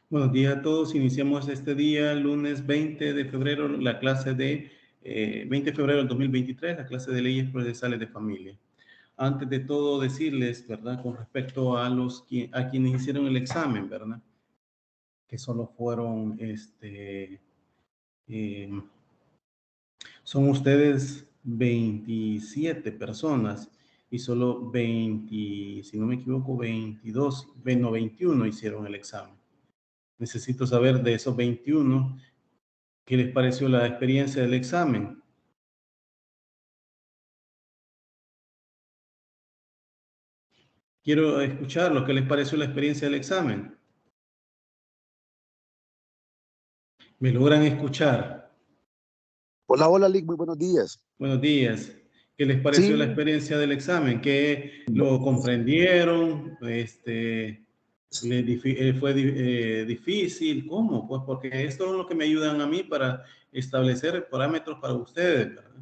Buenos días a todos. Iniciamos este día, lunes 20 de febrero, la clase de 20 de febrero del 2023, la clase de leyes procesales de familia. Antes de todo, decirles, ¿verdad? Con respecto a a quienes hicieron el examen, ¿verdad? Que solo fueron, eh, son ustedes 27 personas y solo 20, si no me equivoco, 22, no, 21 hicieron el examen. Necesito saber de esos 21. ¿Qué les pareció la experiencia del examen? Quiero escuchar lo que les pareció la experiencia del examen. ¿Me logran escuchar? Hola, hola, Lick, muy buenos días. Buenos días. ¿Qué les pareció la Sí, experiencia del examen? ¿Qué lo comprendieron? ¿Fue difícil? ¿Cómo? Pues porque esto es lo que me ayudan a mí para establecer parámetros para ustedes, ¿verdad?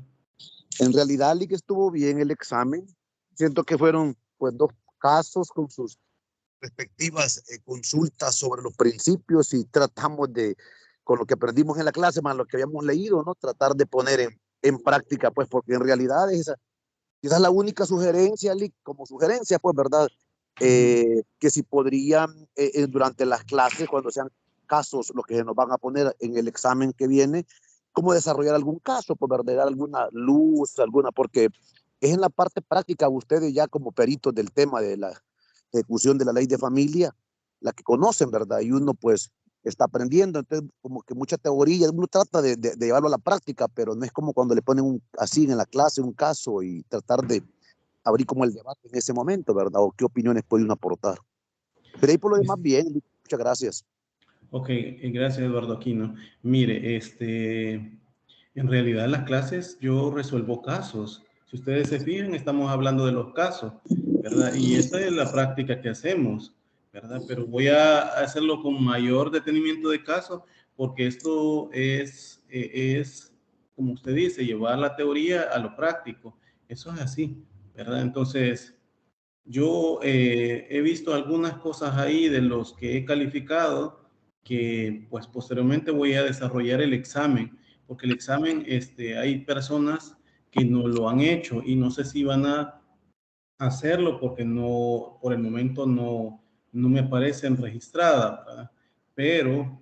en realidad, Lick, estuvo bien el examen. Siento que fueron pues dos casos con sus respectivas consultas sobre los principios y tratamos de, con lo que aprendimos en la clase, más lo que habíamos leído, ¿no? Tratar de poner en práctica, pues porque en realidad esa es la única sugerencia, Lick, como sugerencia, pues, ¿verdad? Ujú. Que si podrían, durante las clases, cuando sean casos los que nos van a poner en el examen que viene, cómo desarrollar algún caso, pues, ¿verdad? Dar alguna luz, alguna, porque es en la parte práctica, ustedes ya como peritos del tema de la ejecución de la ley de familia, la que conocen, ¿verdad? Y uno, pues, está aprendiendo, entonces como que mucha teoría, uno trata de llevarlo a la práctica, pero no es como cuando le ponen así en la clase un caso y tratar de abrir como el debate en ese momento, ¿verdad? O qué opiniones puede uno aportar. Pero ahí por lo demás, bien, muchas gracias. Ok, gracias Eduardo Aquino. Mire, en realidad las clases yo resuelvo casos. Si ustedes se fijan, estamos hablando de los casos, ¿verdad? Y esa es la práctica que hacemos, ¿verdad? Pero voy a hacerlo con mayor detenimiento de casos porque esto es, como usted dice, llevar la teoría a lo práctico. Eso es así, ¿verdad? Entonces, yo he visto algunas cosas ahí de los que he calificado que pues posteriormente voy a desarrollar el examen, porque el examen, hay personas que no lo han hecho y no sé si van a hacerlo porque no, por el momento no me aparecen registradas, ¿verdad? Pero,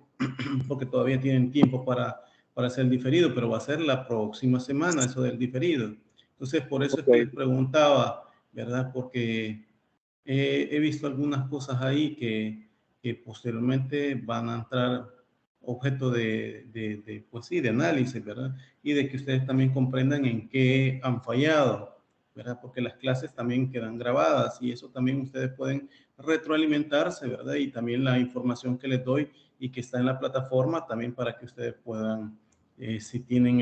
porque todavía tienen tiempo para hacer el diferido, pero va a ser la próxima semana eso del diferido. Entonces, por eso es que les Ok. preguntaba, ¿verdad? Porque he visto algunas cosas ahí que posteriormente van a entrar objeto pues sí, de análisis, ¿verdad? Y de que ustedes también comprendan en qué han fallado, ¿verdad? Porque las clases también quedan grabadas y eso también ustedes pueden retroalimentarse, ¿verdad? Y también la información que les doy y que está en la plataforma también para que ustedes puedan, si tienen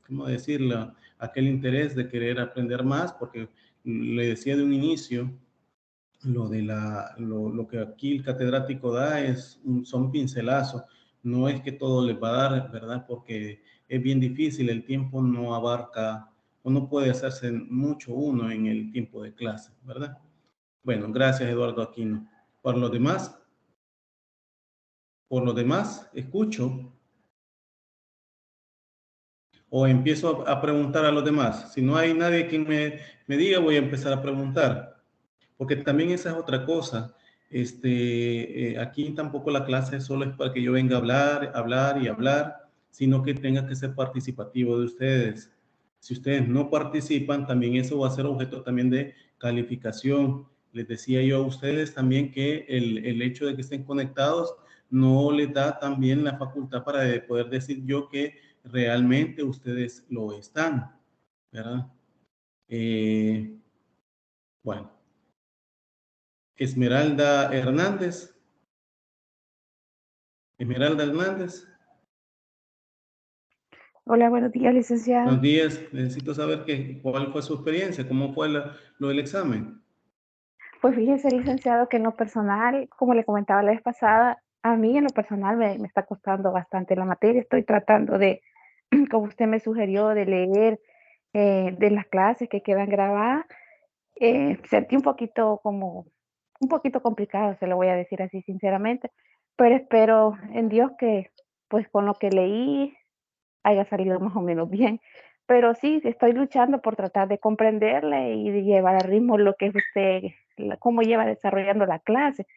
¿cómo decirlo? Aquel interés de querer aprender más, porque le decía de un inicio, lo que aquí el catedrático da son pincelazos, no es que todo les va a dar, ¿verdad? Porque es bien difícil, el tiempo no abarca, o no puede hacerse mucho uno en el tiempo de clase, ¿verdad? Bueno, gracias Eduardo Aquino. Por lo demás, escucho o empiezo a preguntar a los demás. Si no hay nadie que me diga, voy a empezar a preguntar. Porque también esa es otra cosa. Aquí tampoco la clase solo es para que yo venga a hablar, hablar y hablar, sino que tenga que ser participativo de ustedes. Si ustedes no participan, también eso va a ser objeto también de calificación. Les decía yo a ustedes también que el hecho de que estén conectados no les da también la facultad para poder decir yo que realmente ustedes lo están, ¿verdad? Eh, bueno. Esmeralda Hernández. Esmeralda Hernández. Hola, buenos días, Buenos licenciado. días. Necesito saber cuál fue su experiencia, cómo fue lo del examen. Pues fíjese, licenciado, que en lo personal, como le comentaba la vez pasada, a mí en lo personal me está costando bastante la materia. Estoy tratando de, como usted me sugirió, de leer de las clases que quedan grabadas. Sentí un poquito complicado, se lo voy a decir así sinceramente, pero espero en Dios que, pues, con lo que leí haya salido más o menos bien. Pero sí, estoy luchando por tratar de comprenderle y de llevar al ritmo lo que es usted, cómo lleva desarrollando la clase.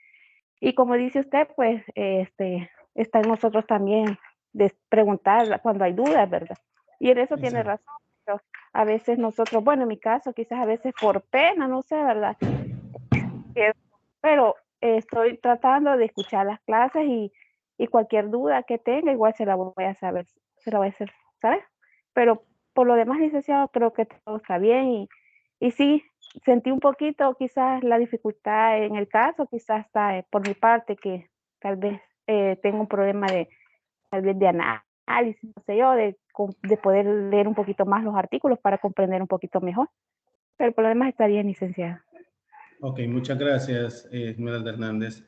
Y como dice usted, pues, está en nosotros también de preguntar cuando hay dudas, ¿verdad? Y en eso tiene Exacto. razón, pero a veces nosotros, bueno, en mi caso, quizás a veces por pena, no sé, ¿verdad? Que- Pero estoy tratando de escuchar las clases y cualquier duda que tenga, igual se la voy a saber, se la voy a hacer, ¿sabes? Pero por lo demás, licenciado, creo que todo está bien y sí, sentí un poquito quizás la dificultad en el caso, quizás está por mi parte que tal vez tengo un problema de tal vez de análisis, no sé yo, de poder leer un poquito más los artículos para comprender un poquito mejor. Pero por lo demás está bien, licenciada. Ok, muchas gracias, Esmeralda Hernández.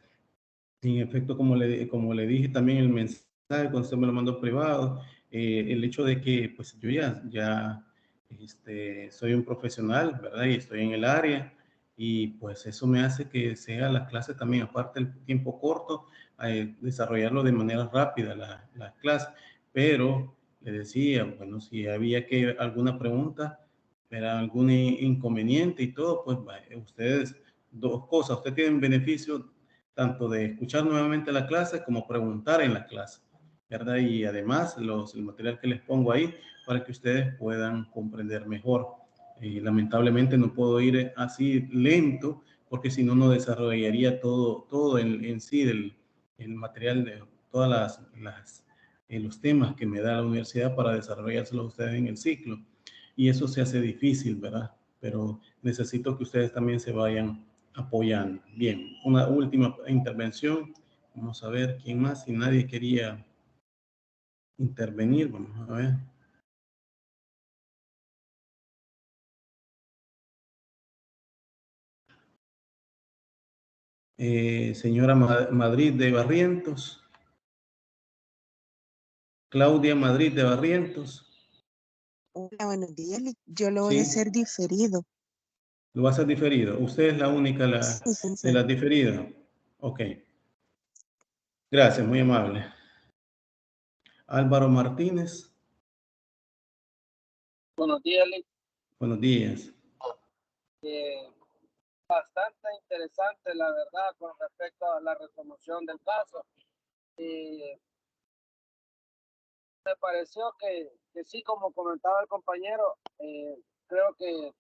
En efecto, como le dije también en el mensaje, cuando usted me lo mandó privado, el hecho de que pues yo ya soy un profesional, ¿verdad? Y estoy en el área y pues eso me hace que sea la clase también, aparte del tiempo corto, desarrollarlo de manera rápida la clase. Pero le decía, bueno, si había que alguna pregunta, era algún inconveniente y todo, pues ustedes, dos cosas, ustedes tienen beneficio tanto de escuchar nuevamente la clase como preguntar en la clase, ¿verdad? Y además el material que les pongo ahí para que ustedes puedan comprender mejor. Lamentablemente no puedo ir así lento porque si no, no desarrollaría todo en sí el material de todas los temas que me da la universidad para desarrollárselos a ustedes en el ciclo. Y eso se hace difícil, ¿verdad? Pero necesito que ustedes también se vayan apoyando. Bien, una última intervención. Vamos a ver quién más. Si nadie quería intervenir, vamos a ver. Señora Madrid de Barrientos. Claudia Madrid de Barrientos. Hola, buenos días. Yo lo voy a Sí, hacer diferido. lo va a hacer diferido. Usted es la única Sí, de licenciado. las diferidas. Ok, gracias, muy amable. Álvaro Martínez. Buenos días, Lick. Buenos días. Bastante interesante, la verdad, con respecto a la resolución del caso. Me pareció que sí, como comentaba el compañero, creo que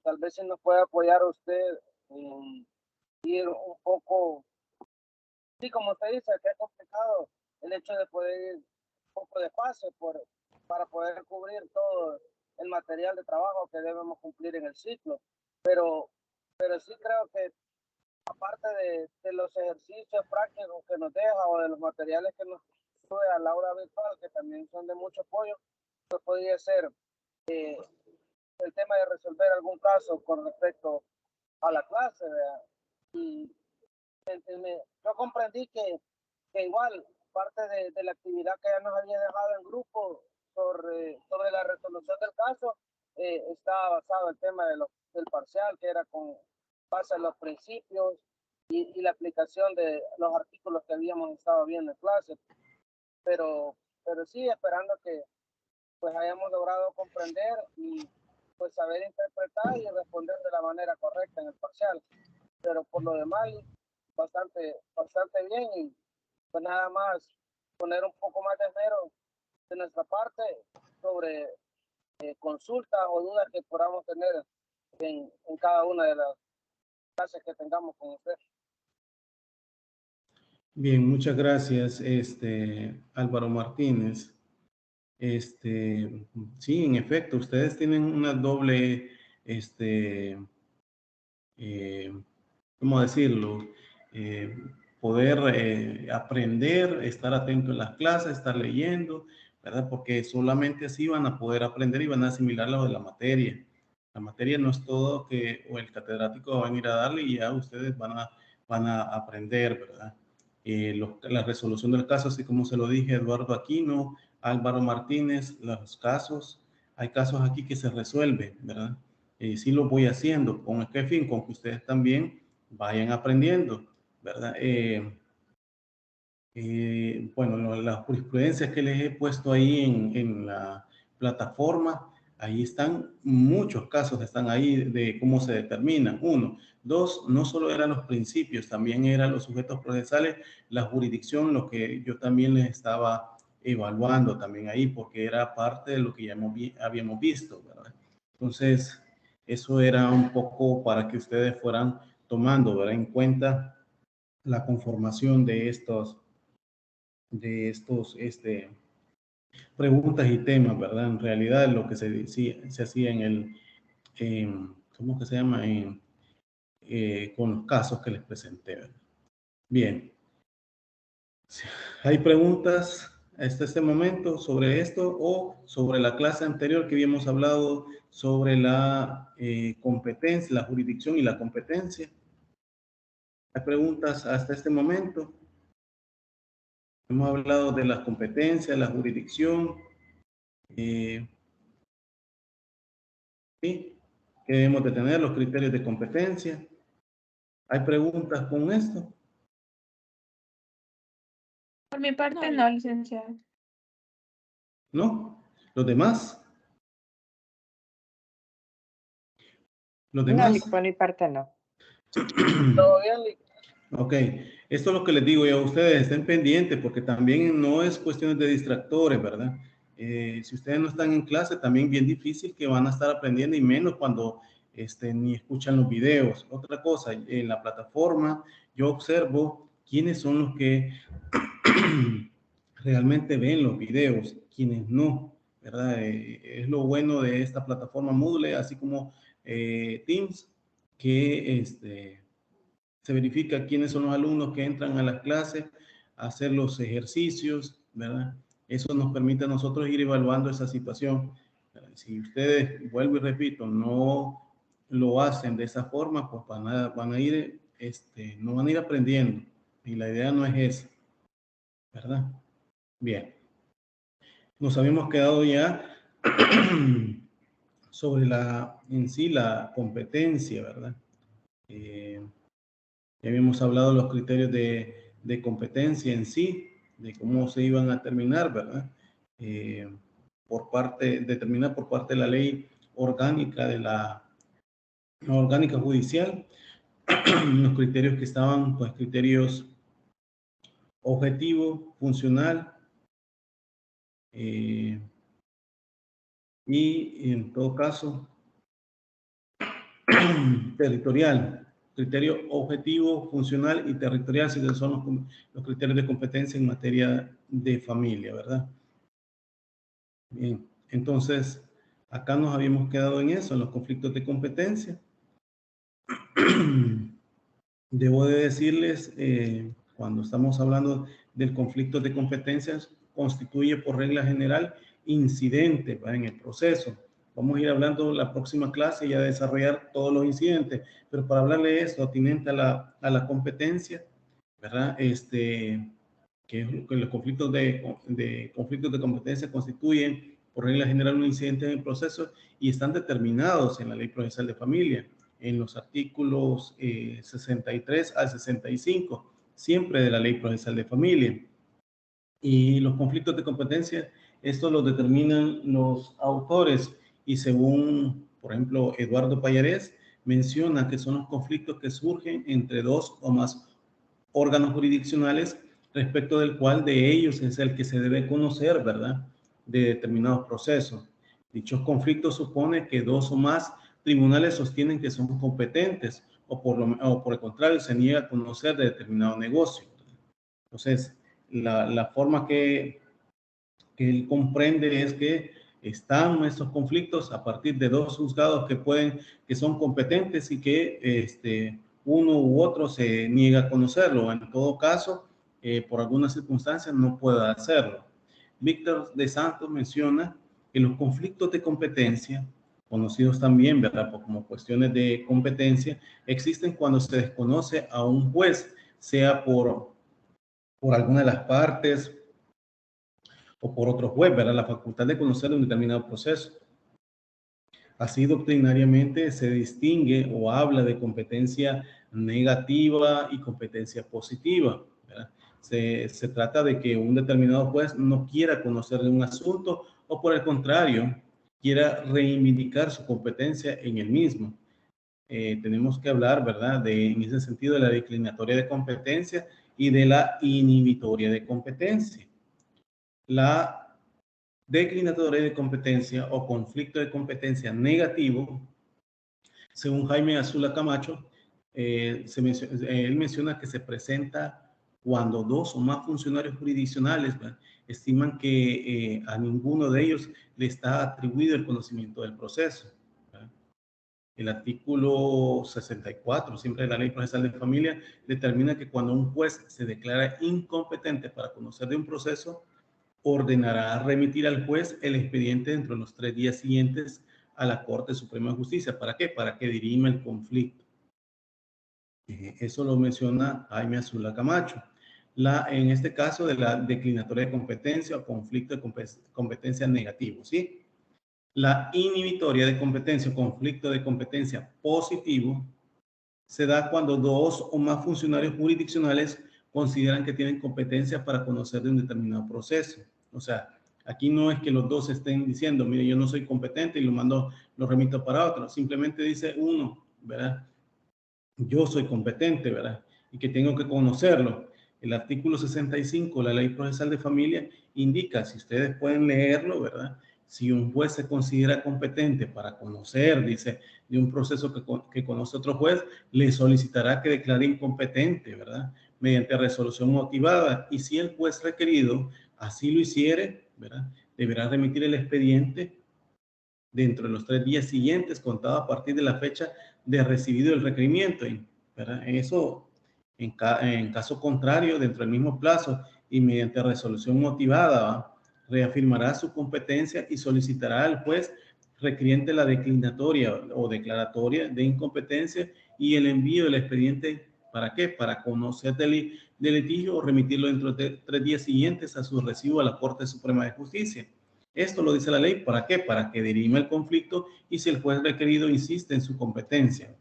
tal vez si nos puede apoyar usted en ir un poco, sí, como usted dice, que es complicado el hecho de poder ir un poco despacio para poder cubrir todo el material de trabajo que debemos cumplir en el ciclo. Pero sí creo que aparte de los ejercicios prácticos que nos deja o de los materiales que nos sube a la aula virtual, que también son de mucho apoyo, pues podría ser el tema de resolver algún caso con respecto a la clase, ¿verdad? Y yo comprendí que igual parte de la actividad que ya nos había dejado en grupo sobre la resolución del caso está basado en el tema del parcial, que era con base en los principios y la aplicación de los artículos que habíamos estado viendo en clase. Pero sí, esperando que pues hayamos logrado comprender y pues saber interpretar y responder de la manera correcta en el parcial. Pero por lo demás, bastante bien y pues nada más poner un poco más de esmero de nuestra parte sobre consultas o dudas que podamos tener en cada una de las clases que tengamos con usted. Bien, muchas gracias, Álvaro Martínez. Sí, en efecto, ustedes tienen una doble, ¿cómo decirlo? Eh, Poder aprender, estar atento en las clases, estar leyendo, ¿verdad? Porque solamente así van a poder aprender y van a asimilar lo de la materia. La materia no es todo que o el catedrático va a venir a darle y ya ustedes van a aprender, ¿verdad? La resolución del caso, así como se lo dije, Eduardo Aquino, Álvaro Martínez, los casos, hay casos aquí que se resuelven, ¿verdad? Sí lo voy haciendo. ¿Con qué fin? Con que ustedes también vayan aprendiendo, ¿verdad? bueno, las jurisprudencias que les he puesto ahí en la plataforma, ahí están muchos casos, están ahí de cómo se determinan. 1, 2, no solo eran los principios, también eran los sujetos procesales, la jurisdicción, lo que yo también les estaba evaluando también ahí, porque era parte de lo que ya habíamos visto, ¿verdad? Entonces, eso era un poco para que ustedes fueran tomando, ¿verdad?, en cuenta la conformación de estos preguntas y temas, ¿verdad? En realidad lo que se hacía en el, ¿cómo que se llama? Con los casos que les presenté, ¿verdad? Bien. ¿Hay preguntas hasta este momento sobre esto o sobre la clase anterior que habíamos hablado sobre la competencia, la jurisdicción y la competencia? ¿Hay preguntas hasta este momento? Hemos hablado de las competencias, la jurisdicción, ¿sí? Que debemos de tener los criterios de competencia. ¿Hay preguntas con esto? Por mi parte, no, licenciado. ¿No? ¿Los demás? ¿Los No, demás? por mi parte no. ¿Todo bien, Lick? Ok, esto es lo que les digo yo a ustedes, estén pendientes porque también no es cuestión de distractores, ¿verdad? Si ustedes no están en clase, también bien difícil que van a estar aprendiendo y menos cuando ni escuchan los videos. Otra cosa, en la plataforma yo observo quiénes son los que realmente ven los videos, quienes no, ¿verdad? Es lo bueno de esta plataforma Moodle, así como Teams, que se verifica quiénes son los alumnos que entran a las clases, hacer los ejercicios, ¿verdad? Eso nos permite a nosotros ir evaluando esa situación. Si ustedes, vuelvo y repito, no lo hacen de esa forma, pues van a ir, no van a ir aprendiendo. Y la idea no es esa, ¿verdad? Bien. Nos habíamos quedado ya sobre en sí la competencia, ¿verdad? Ya habíamos hablado de los criterios de competencia en sí, de cómo se iban a terminar, ¿verdad? Determinar por parte de la ley orgánica orgánica judicial, los criterios que estaban, pues criterios objetivo, funcional, y en todo caso, territorial. Criterio objetivo, funcional y territorial, si son los criterios de competencia en materia de familia, ¿verdad? Bien, entonces, acá nos habíamos quedado en eso, en los conflictos de competencia. Debo de decirles, cuando estamos hablando del conflicto de competencias, constituye por regla general incidentes en el proceso. Vamos a ir hablando la próxima clase y a desarrollar todos los incidentes, pero para hablarle de esto, atinente a la competencia, ¿verdad? Que los conflictos de competencia constituyen por regla general un incidente en el proceso y están determinados en la Ley Procesal de Familia, en los artículos 63 al 65, siempre de la Ley Procesal de Familia. Y los conflictos de competencia, esto lo determinan los autores y según, por ejemplo, Eduardo Pallarés, menciona que son los conflictos que surgen entre dos o más órganos jurisdiccionales respecto del cual de ellos es el que se debe conocer, ¿verdad?, de determinados procesos. Dichos conflictos supone que dos o más tribunales sostienen que son competentes o por el contrario se niega a conocer de determinado negocio. Entonces, la forma que él comprende es que están estos conflictos a partir de dos juzgados que son competentes y que uno u otro se niega a conocerlo. En todo caso, por algunas circunstancias no pueda hacerlo. Víctor de Santos menciona que los conflictos de competencia, conocidos también, ¿verdad?, como cuestiones de competencia, existen cuando se desconoce a un juez, sea por alguna de las partes o por otro juez, ¿verdad?, la facultad de conocer un determinado proceso. Así, doctrinariamente se distingue o habla de competencia negativa y competencia positiva, ¿verdad? Se trata de que un determinado juez no quiera conocer de un asunto o por el contrario, quiera reivindicar su competencia en el mismo. Tenemos que hablar, ¿verdad?, en ese sentido de la declinatoria de competencia y de la inhibitoria de competencia. La declinatoria de competencia o conflicto de competencia negativo, según Jaime Azula Camacho, él menciona que se presenta cuando dos o más funcionarios jurisdiccionales, ¿verdad?, estiman que a ninguno de ellos le está atribuido el conocimiento del proceso, ¿verdad? El artículo 64, siempre de la Ley Procesal de Familia, determina que cuando un juez se declara incompetente para conocer de un proceso, ordenará remitir al juez el expediente dentro de los 3 días siguientes a la Corte Suprema de Justicia. ¿Para qué? Para que dirima el conflicto. Eso lo menciona Jaime Azula Camacho. En este caso de la declinatoria de competencia o conflicto de competencia negativo, ¿sí? La inhibitoria de competencia o conflicto de competencia positivo se da cuando dos o más funcionarios jurisdiccionales consideran que tienen competencia para conocer de un determinado proceso. O sea, aquí no es que los dos estén diciendo, mire, yo no soy competente y lo remito para otro. Simplemente dice uno, ¿verdad? Yo soy competente, ¿verdad? Y que tengo que conocerlo. El artículo 65 de la Ley Procesal de Familia indica, si ustedes pueden leerlo, ¿verdad?, si un juez se considera competente para conocer, dice, de un proceso que conoce otro juez, le solicitará que declare incompetente, ¿verdad?, mediante resolución motivada. Y si el juez requerido así lo hiciere, ¿verdad?, deberá remitir el expediente dentro de los 3 días siguientes, contado a partir de la fecha de recibido el requerimiento, ¿verdad? Eso, en caso contrario, dentro del mismo plazo y mediante resolución motivada, ¿verdad?, reafirmará su competencia y solicitará al juez requiriente la declinatoria o declaratoria de incompetencia y el envío del expediente. ¿Para qué? Para conocer del litigio o remitirlo dentro de 3 días siguientes a su recibo a la Corte Suprema de Justicia. Esto lo dice la ley. ¿Para qué? Para que dirima el conflicto y si el juez requerido insiste en su competencia.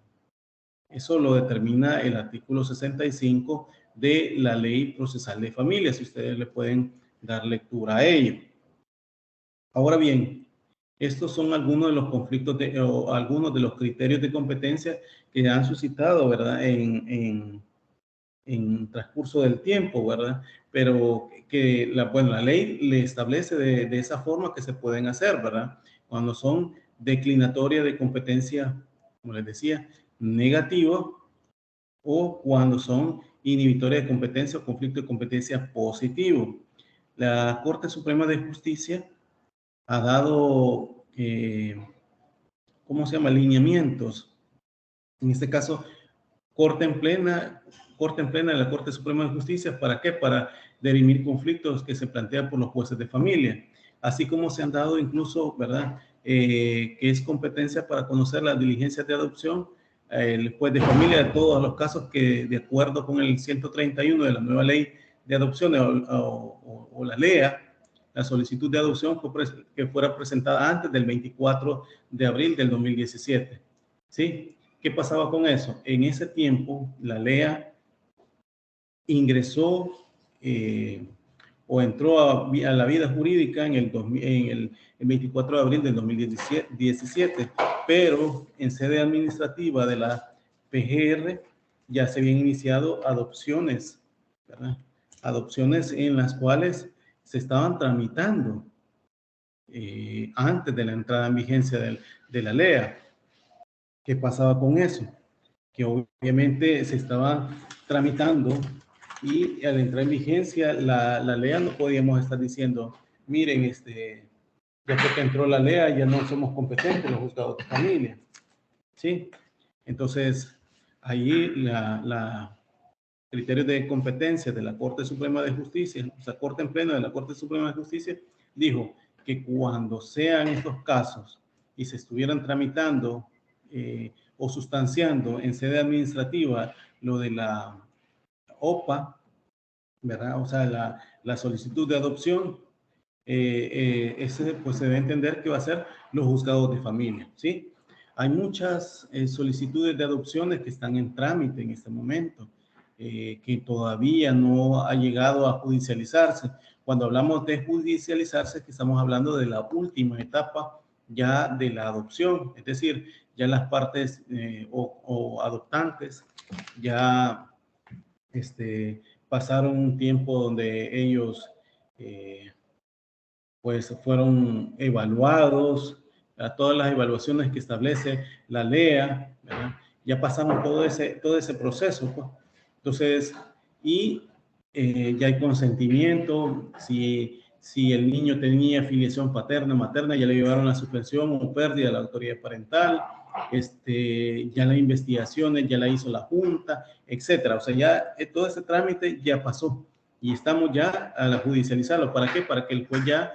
Eso lo determina el artículo 65 de la Ley Procesal de Familia, si ustedes le pueden dar lectura a ello. Ahora bien, estos son algunos de los conflictos o algunos de los criterios de competencia que han suscitado, ¿verdad?, en transcurso del tiempo, ¿verdad? Pero que la ley le establece de esa forma que se pueden hacer, ¿verdad? Cuando son declinatorias de competencia, como les decía, negativo, o cuando son inhibitorias de competencia o conflicto de competencia positivo. La Corte Suprema de Justicia ha dado, ¿cómo se llama?, lineamientos. En este caso, Corte en plena de la Corte Suprema de Justicia. ¿Para qué? Para dirimir conflictos que se plantean por los jueces de familia. Así como se han dado incluso, ¿verdad?, que es competencia para conocer las diligencias de adopción, el juez de familia de todos los casos que, de acuerdo con el 131 de la nueva ley de adopción o la LEA, la solicitud de adopción que fuera presentada antes del 24 de abril del 2017. ¿Sí? ¿Qué pasaba con eso? En ese tiempo, la LEA ingresó o entró a la vida jurídica en el 24 de abril del 2017, pero en sede administrativa de la PGR ya se habían iniciado adopciones, ¿verdad? Adopciones en las cuales se estaban tramitando antes de la entrada en vigencia de la LEA. ¿Qué pasaba con eso? Que obviamente se estaba tramitando y al entrar en vigencia la LEA no podíamos estar diciendo, miren, después que entró la LEA ya no somos competentes los juzgados de familia. ¿Sí? Entonces, ahí la criterios de competencia de la Corte Suprema de Justicia, o sea, Corte en pleno de la Corte Suprema de Justicia, dijo que cuando sean estos casos y se estuvieran tramitando o sustanciando en sede administrativa lo de la OPA, ¿verdad? O sea, la solicitud de adopción, pues se debe entender que va a ser los juzgados de familia, ¿sí? Hay muchas solicitudes de adopciones que están en trámite en este momento. que todavía no ha llegado a judicializarse. Cuando hablamos de judicializarse, que estamos hablando de la última etapa ya de la adopción, es decir, ya las partes o adoptantes ya pasaron un tiempo donde ellos pues fueron evaluados, a todas las evaluaciones que establece la LEA, ¿verdad? Ya pasamos todo ese proceso, pues. Entonces, y ya hay consentimiento, si el niño tenía filiación paterna, materna, ya le llevaron la suspensión o pérdida de la autoridad parental, ya las investigaciones ya la hizo la Junta, etcétera. O sea, ya todo ese trámite ya pasó y estamos ya a judicializarlo. ¿Para qué? Para que el juez ya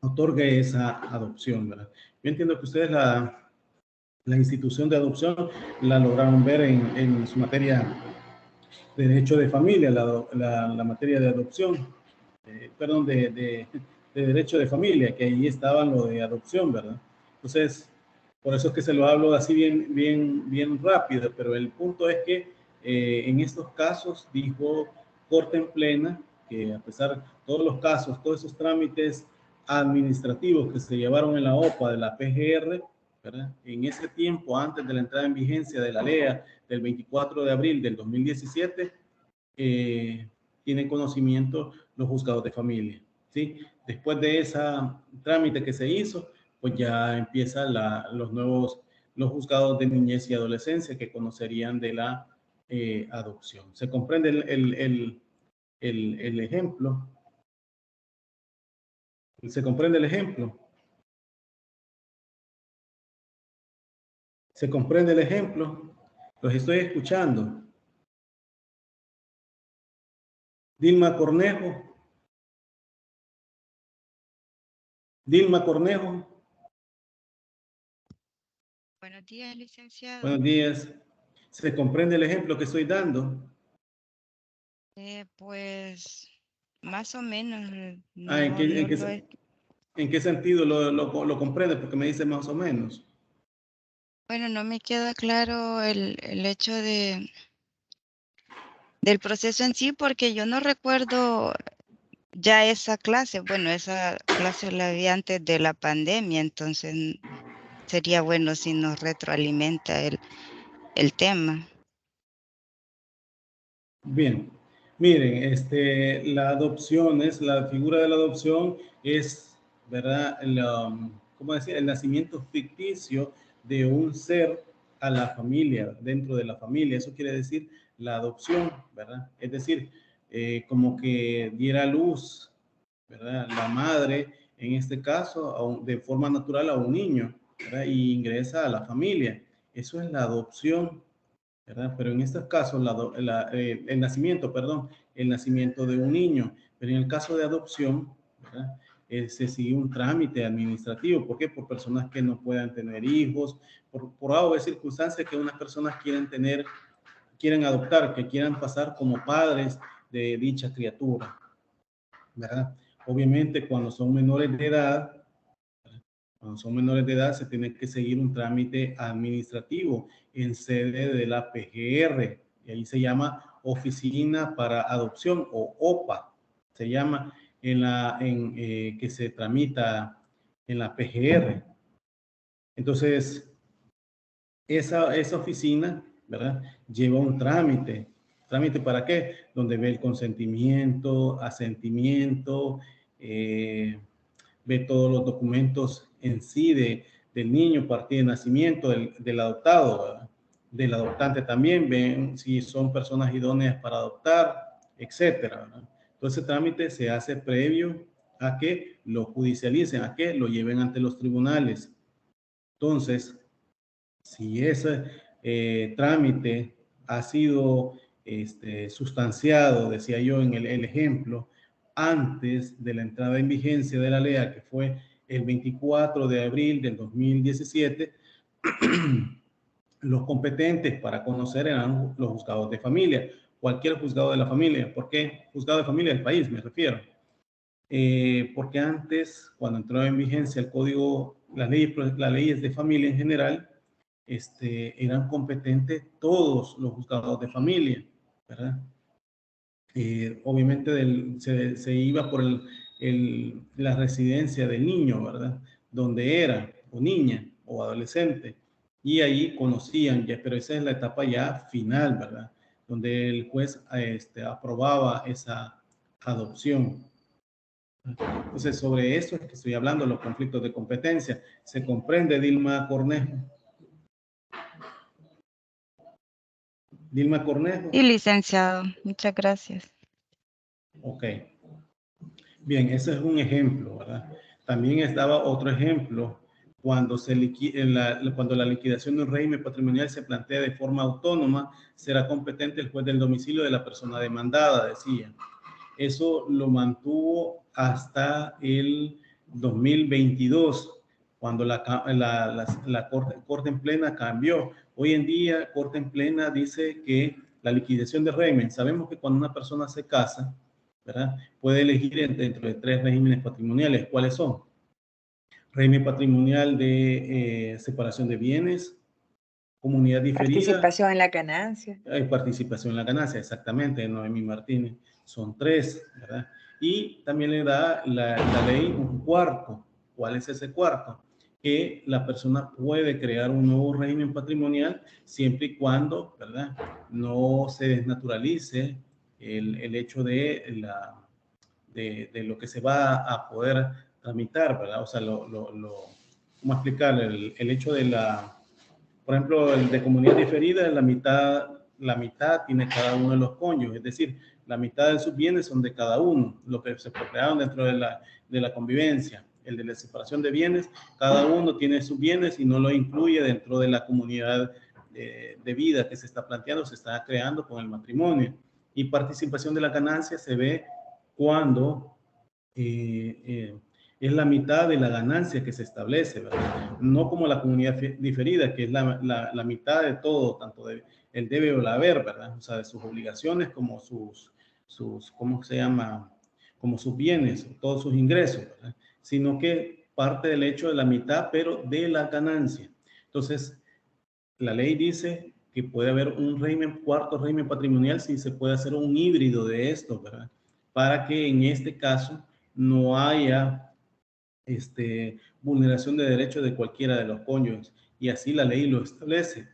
otorgue esa adopción, ¿verdad? Yo entiendo que ustedes la institución de adopción la lograron ver en su materia de derecho de familia, la materia de adopción, perdón, de derecho de familia, que ahí estaba lo de adopción, ¿verdad? Entonces, por eso es que se lo hablo así bien rápido, pero el punto es que en estos casos dijo Corte en Plena que a pesar de todos los casos, todos esos trámites administrativos que se llevaron en la OPA de la PGR, ¿verdad? En ese tiempo, antes de la entrada en vigencia de la LEA del 24 de abril del 2017, tienen conocimiento los juzgados de familia, ¿sí? Después de ese trámite que se hizo, pues ya empiezan los juzgados de niñez y adolescencia que conocerían de la adopción. ¿Se comprende el ejemplo? ¿Se comprende el ejemplo? ¿Se comprende el ejemplo? Los estoy escuchando. Dilma Cornejo. Dilma Cornejo. Buenos días, licenciado. Buenos días. ¿Se comprende el ejemplo que estoy dando? Pues más o menos. ¿En qué sentido lo comprende? Porque me dice más o menos. Bueno, no me queda claro el hecho del proceso en sí, porque yo no recuerdo ya esa clase. Bueno, esa clase la vi antes de la pandemia, entonces sería bueno si nos retroalimenta el tema. Bien, miren, la adopción la figura de la adopción es, ¿verdad? ¿Cómo decir? El nacimiento ficticio de un ser a la familia, dentro de la familia. Eso quiere decir la adopción, ¿verdad? Es decir, como que diera luz, ¿verdad? La madre, en este caso, de forma natural a un niño, ¿verdad? Y ingresa a la familia. Eso es la adopción, ¿verdad? Pero en estos casos, el nacimiento de un niño, pero en el caso de adopción, ¿verdad? Se sigue un trámite administrativo. ¿Por qué? Por personas que no puedan tener hijos, por algo de circunstancias que unas personas quieren adoptar, que quieran pasar como padres de dicha criatura, ¿verdad? Obviamente, cuando son menores de edad, se tiene que seguir un trámite administrativo en sede de la PGR, y ahí se llama Oficina para Adopción o OPA, se llama que se tramita en la PGR. Entonces, esa oficina, ¿verdad? Lleva un trámite. ¿Trámite para qué? Donde ve el consentimiento, asentimiento, ve todos los documentos en sí del niño, partida de nacimiento, del adoptado, ¿verdad? Del adoptante también, ven si son personas idóneas para adoptar, etcétera, ¿verdad? Entonces, el trámite se hace previo a que lo judicialicen, a que lo lleven ante los tribunales. Entonces, si ese trámite ha sido sustanciado, decía yo en el ejemplo, antes de la entrada en vigencia de la LEA, que fue el 24 de abril del 2017, los competentes para conocer eran los juzgados de familia, cualquier juzgado de la familia. ¿Por qué? Juzgado de familia del país, me refiero. Porque antes, cuando entró en vigencia el código, las leyes de familia en general, eran competentes todos los juzgados de familia, ¿verdad? Obviamente se iba por la residencia del niño, ¿verdad? Donde era, o niña, o adolescente, y ahí conocían, ya, pero esa es la etapa ya final, ¿verdad? Donde el juez aprobaba esa adopción. Entonces, sobre eso es que estoy hablando, los conflictos de competencia. ¿Se comprende, Dilma Cornejo? Dilma Cornejo. Sí, licenciado, muchas gracias. Ok. Bien, ese es un ejemplo, ¿verdad? También estaba otro ejemplo cuando cuando la liquidación de un régimen patrimonial se plantea de forma autónoma, será competente el juez del domicilio de la persona demandada, decía. Eso lo mantuvo hasta el 2022, cuando la corte en plena cambió. Hoy en día, Corte en plena dice que la liquidación de régimen, sabemos que cuando una persona se casa, ¿verdad? Puede elegir dentro de 3 regímenes patrimoniales. ¿Cuáles son? Régimen patrimonial de separación de bienes, comunidad diferida. Participación en la ganancia. Participación en la ganancia, exactamente, Noemí Martínez. Son 3, ¿verdad? Y también le da la ley un cuarto. ¿Cuál es ese cuarto? Que la persona puede crear un nuevo régimen patrimonial siempre y cuando, ¿verdad?, no se desnaturalice el hecho de lo que se va a poder tramitar, ¿verdad? O sea, ¿cómo explicar? El hecho de por ejemplo, el de comunidad diferida, la mitad tiene cada uno de los cónyuges, es decir, la mitad de sus bienes son de cada uno, lo que se procrearon dentro de la convivencia. El de la separación de bienes, cada uno tiene sus bienes y no lo incluye dentro de la comunidad de vida que se está planteando, se está creando con el matrimonio. Y participación de la ganancia se ve cuando es la mitad de la ganancia que se establece, ¿verdad? No como la comunidad diferida, que es la mitad de todo, tanto el debe o el haber, ¿verdad? O sea, de sus obligaciones como sus ¿cómo se llama? Como sus bienes, todos sus ingresos, ¿verdad? Sino que parte del hecho de la mitad, pero de la ganancia. Entonces, la ley dice que puede haber un cuarto régimen patrimonial si se puede hacer un híbrido de esto, ¿verdad? Para que en este caso no haya vulneración de derechos de cualquiera de los cónyuges, y así la ley lo establece.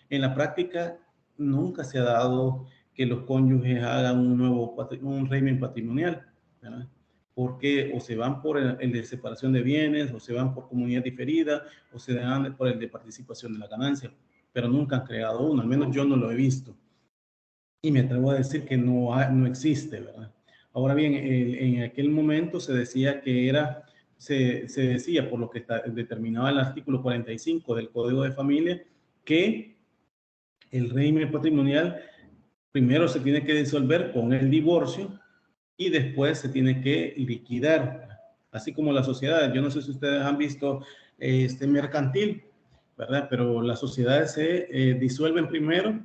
En la práctica nunca se ha dado que los cónyuges hagan un régimen patrimonial, ¿verdad? Porque o se van por el de separación de bienes, o se van por comunidad diferida, o se dan por el de participación de la ganancia, pero nunca han creado uno, al menos yo no lo he visto. Y me atrevo a decir que no existe, ¿verdad? Ahora bien, en aquel momento se decía que se decía, por lo que determinaba el artículo 45 del Código de Familia, que el régimen patrimonial primero se tiene que disolver con el divorcio y después se tiene que liquidar, así como la sociedad. Yo no sé si ustedes han visto mercantil, ¿verdad? Pero las sociedades se disuelven primero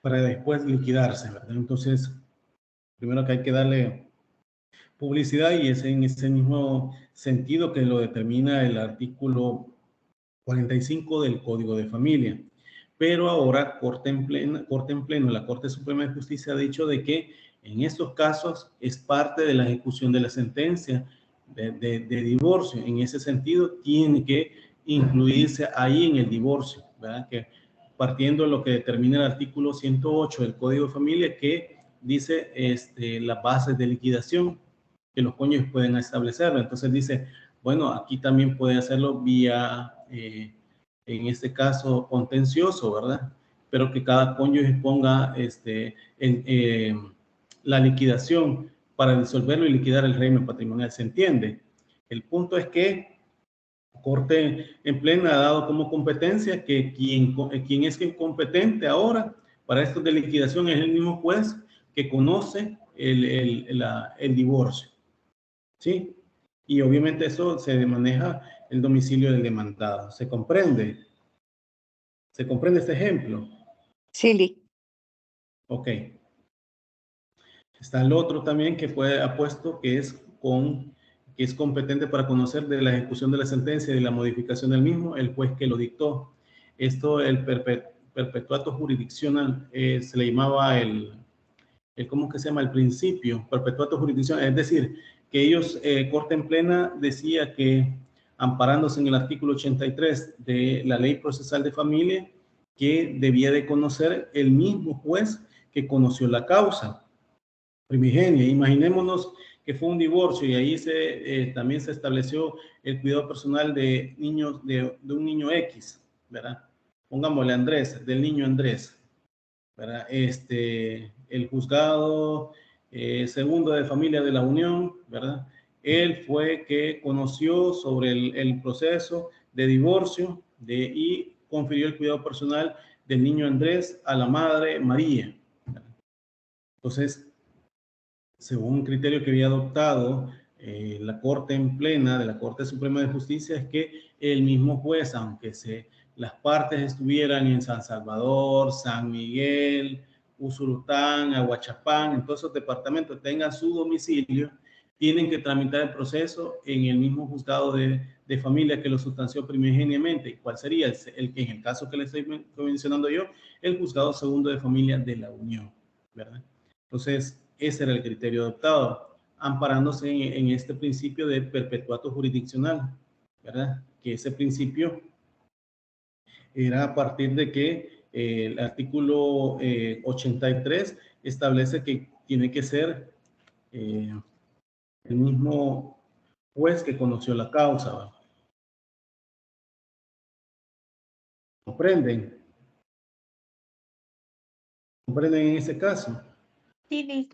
para después liquidarse, ¿verdad? Entonces, primero que hay que darle publicidad, y es en ese mismo sentido que lo determina el artículo 45 del Código de Familia. Pero ahora, Corte en pleno, la Corte Suprema de Justicia ha dicho de que en estos casos es parte de la ejecución de la sentencia de divorcio. En ese sentido, tiene que incluirse ahí en el divorcio, ¿verdad? Que partiendo de lo que determina el artículo 108 del Código de Familia, que dice las bases de liquidación que los cónyuges pueden establecerlo. Entonces dice, bueno, aquí también puede hacerlo vía, en este caso, contencioso, ¿verdad? Pero que cada cónyuge ponga la liquidación para disolverlo y liquidar el régimen patrimonial. ¿Se entiende? El punto es que Corte en plena ha dado como competencia que quien es competente ahora para esto de liquidación es el mismo juez que conoce el divorcio, ¿sí? Y obviamente eso se maneja el domicilio del demandado. ¿Se comprende? ¿Se comprende este ejemplo? Sí. Ok. Está el otro también que ha puesto que es competente para conocer de la ejecución de la sentencia y de la modificación del mismo, el juez que lo dictó. Esto, el perpetuato jurisdiccional, se le llamaba ¿cómo que se llama? El principio, perpetuato jurisdiccional. Es decir, que ellos, Corte en Plena decía que, amparándose en el artículo 83 de la Ley Procesal de Familia, que debía de conocer el mismo juez que conoció la causa primigenia. Imaginémonos que fue un divorcio y ahí también se estableció el cuidado personal de niños, de un niño X, ¿verdad? Pongámosle Andrés, del niño Andrés, ¿verdad? El juzgado segundo de familia de la Unión, ¿verdad? Él fue que conoció sobre el proceso de divorcio y confirió el cuidado personal del niño Andrés a la madre María, ¿verdad? Entonces, según un criterio que había adoptado la Corte en Plena de la Corte Suprema de Justicia, es que el mismo juez, aunque las partes estuvieran en San Salvador, San Miguel, Usulután, Aguachapán, en todos esos departamentos tengan su domicilio, tienen que tramitar el proceso en el mismo juzgado de familia que lo sustanció primigeniamente. ¿Cuál sería? El que en el caso que le estoy mencionando yo, el juzgado segundo de familia de la Unión, ¿verdad? Entonces, ese era el criterio adoptado, amparándose en este principio de perpetuato jurisdiccional, ¿verdad? Que ese principio era a partir de que el artículo 83 establece que tiene que ser el mismo juez que conoció la causa, ¿verdad? ¿Comprenden? ¿Comprenden en ese caso? Sí.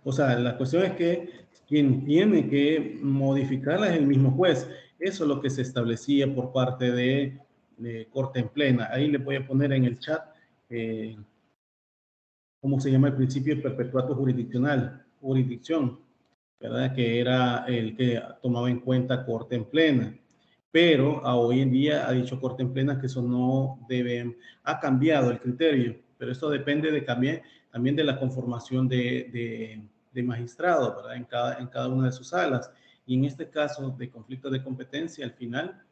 O sea, la cuestión es que quien tiene que modificarla es el mismo juez. Eso es lo que se establecía por parte de Corte en Plena. Ahí le voy a poner en el chat cómo se llama el principio de perpetuato jurisdicción, ¿verdad? Que era el que tomaba en cuenta Corte en Plena. Pero hoy en día ha dicho Corte en Plena que eso no debe, ha cambiado el criterio, pero esto depende también de la conformación de magistrados, ¿verdad? En cada una de sus salas. Y en este caso de conflicto de competencia, al final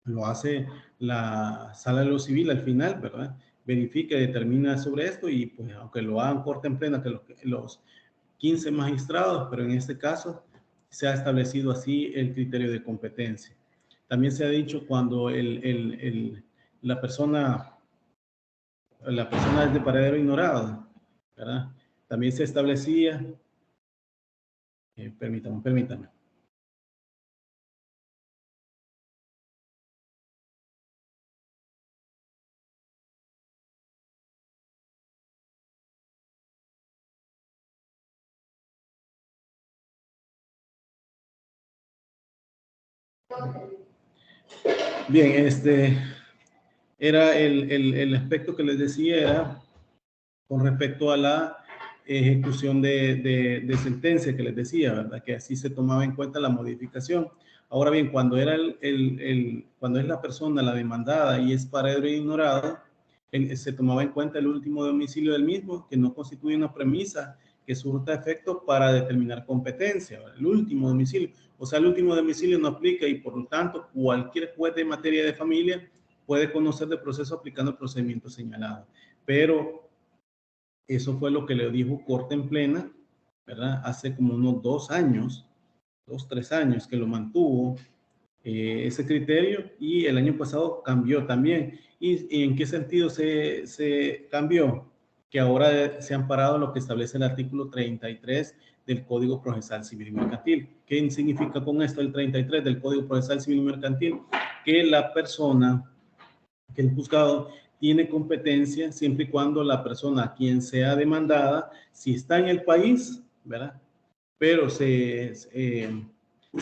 lo hace la sala de lo civil al final, ¿verdad? Verifica y determina sobre esto y pues aunque lo hagan Corte en Plena, que los 15 magistrados, pero en este caso se ha establecido así el criterio de competencia. También se ha dicho cuando la persona es de paradero ignorado, ¿verdad? También se establecía, permítame. Bien, era el aspecto que les decía, era con respecto a la ejecución de sentencia que les decía, ¿verdad? Que así se tomaba en cuenta la modificación. Ahora bien, cuando cuando es la persona la demandada y es paradero ignorado, se tomaba en cuenta el último domicilio del mismo, que no constituye una premisa que surta efecto para determinar competencia, ¿verdad? El último domicilio. O sea, el último domicilio no aplica y por lo tanto cualquier juez de materia de familia puede conocer del proceso aplicando el procedimiento señalado. Pero eso fue lo que le dijo Corte en Plena, ¿verdad? Hace como unos 2 años, 3 años que lo mantuvo ese criterio y el año pasado cambió también. ¿Y en qué sentido se cambió? Que ahora se han parado lo que establece el artículo 33 del Código Procesal Civil y Mercantil. ¿Qué significa con esto el 33 del Código Procesal Civil y Mercantil? Que la persona, que el juzgado tiene competencia siempre y cuando la persona a quien sea demandada, si está en el país, ¿verdad? Pero se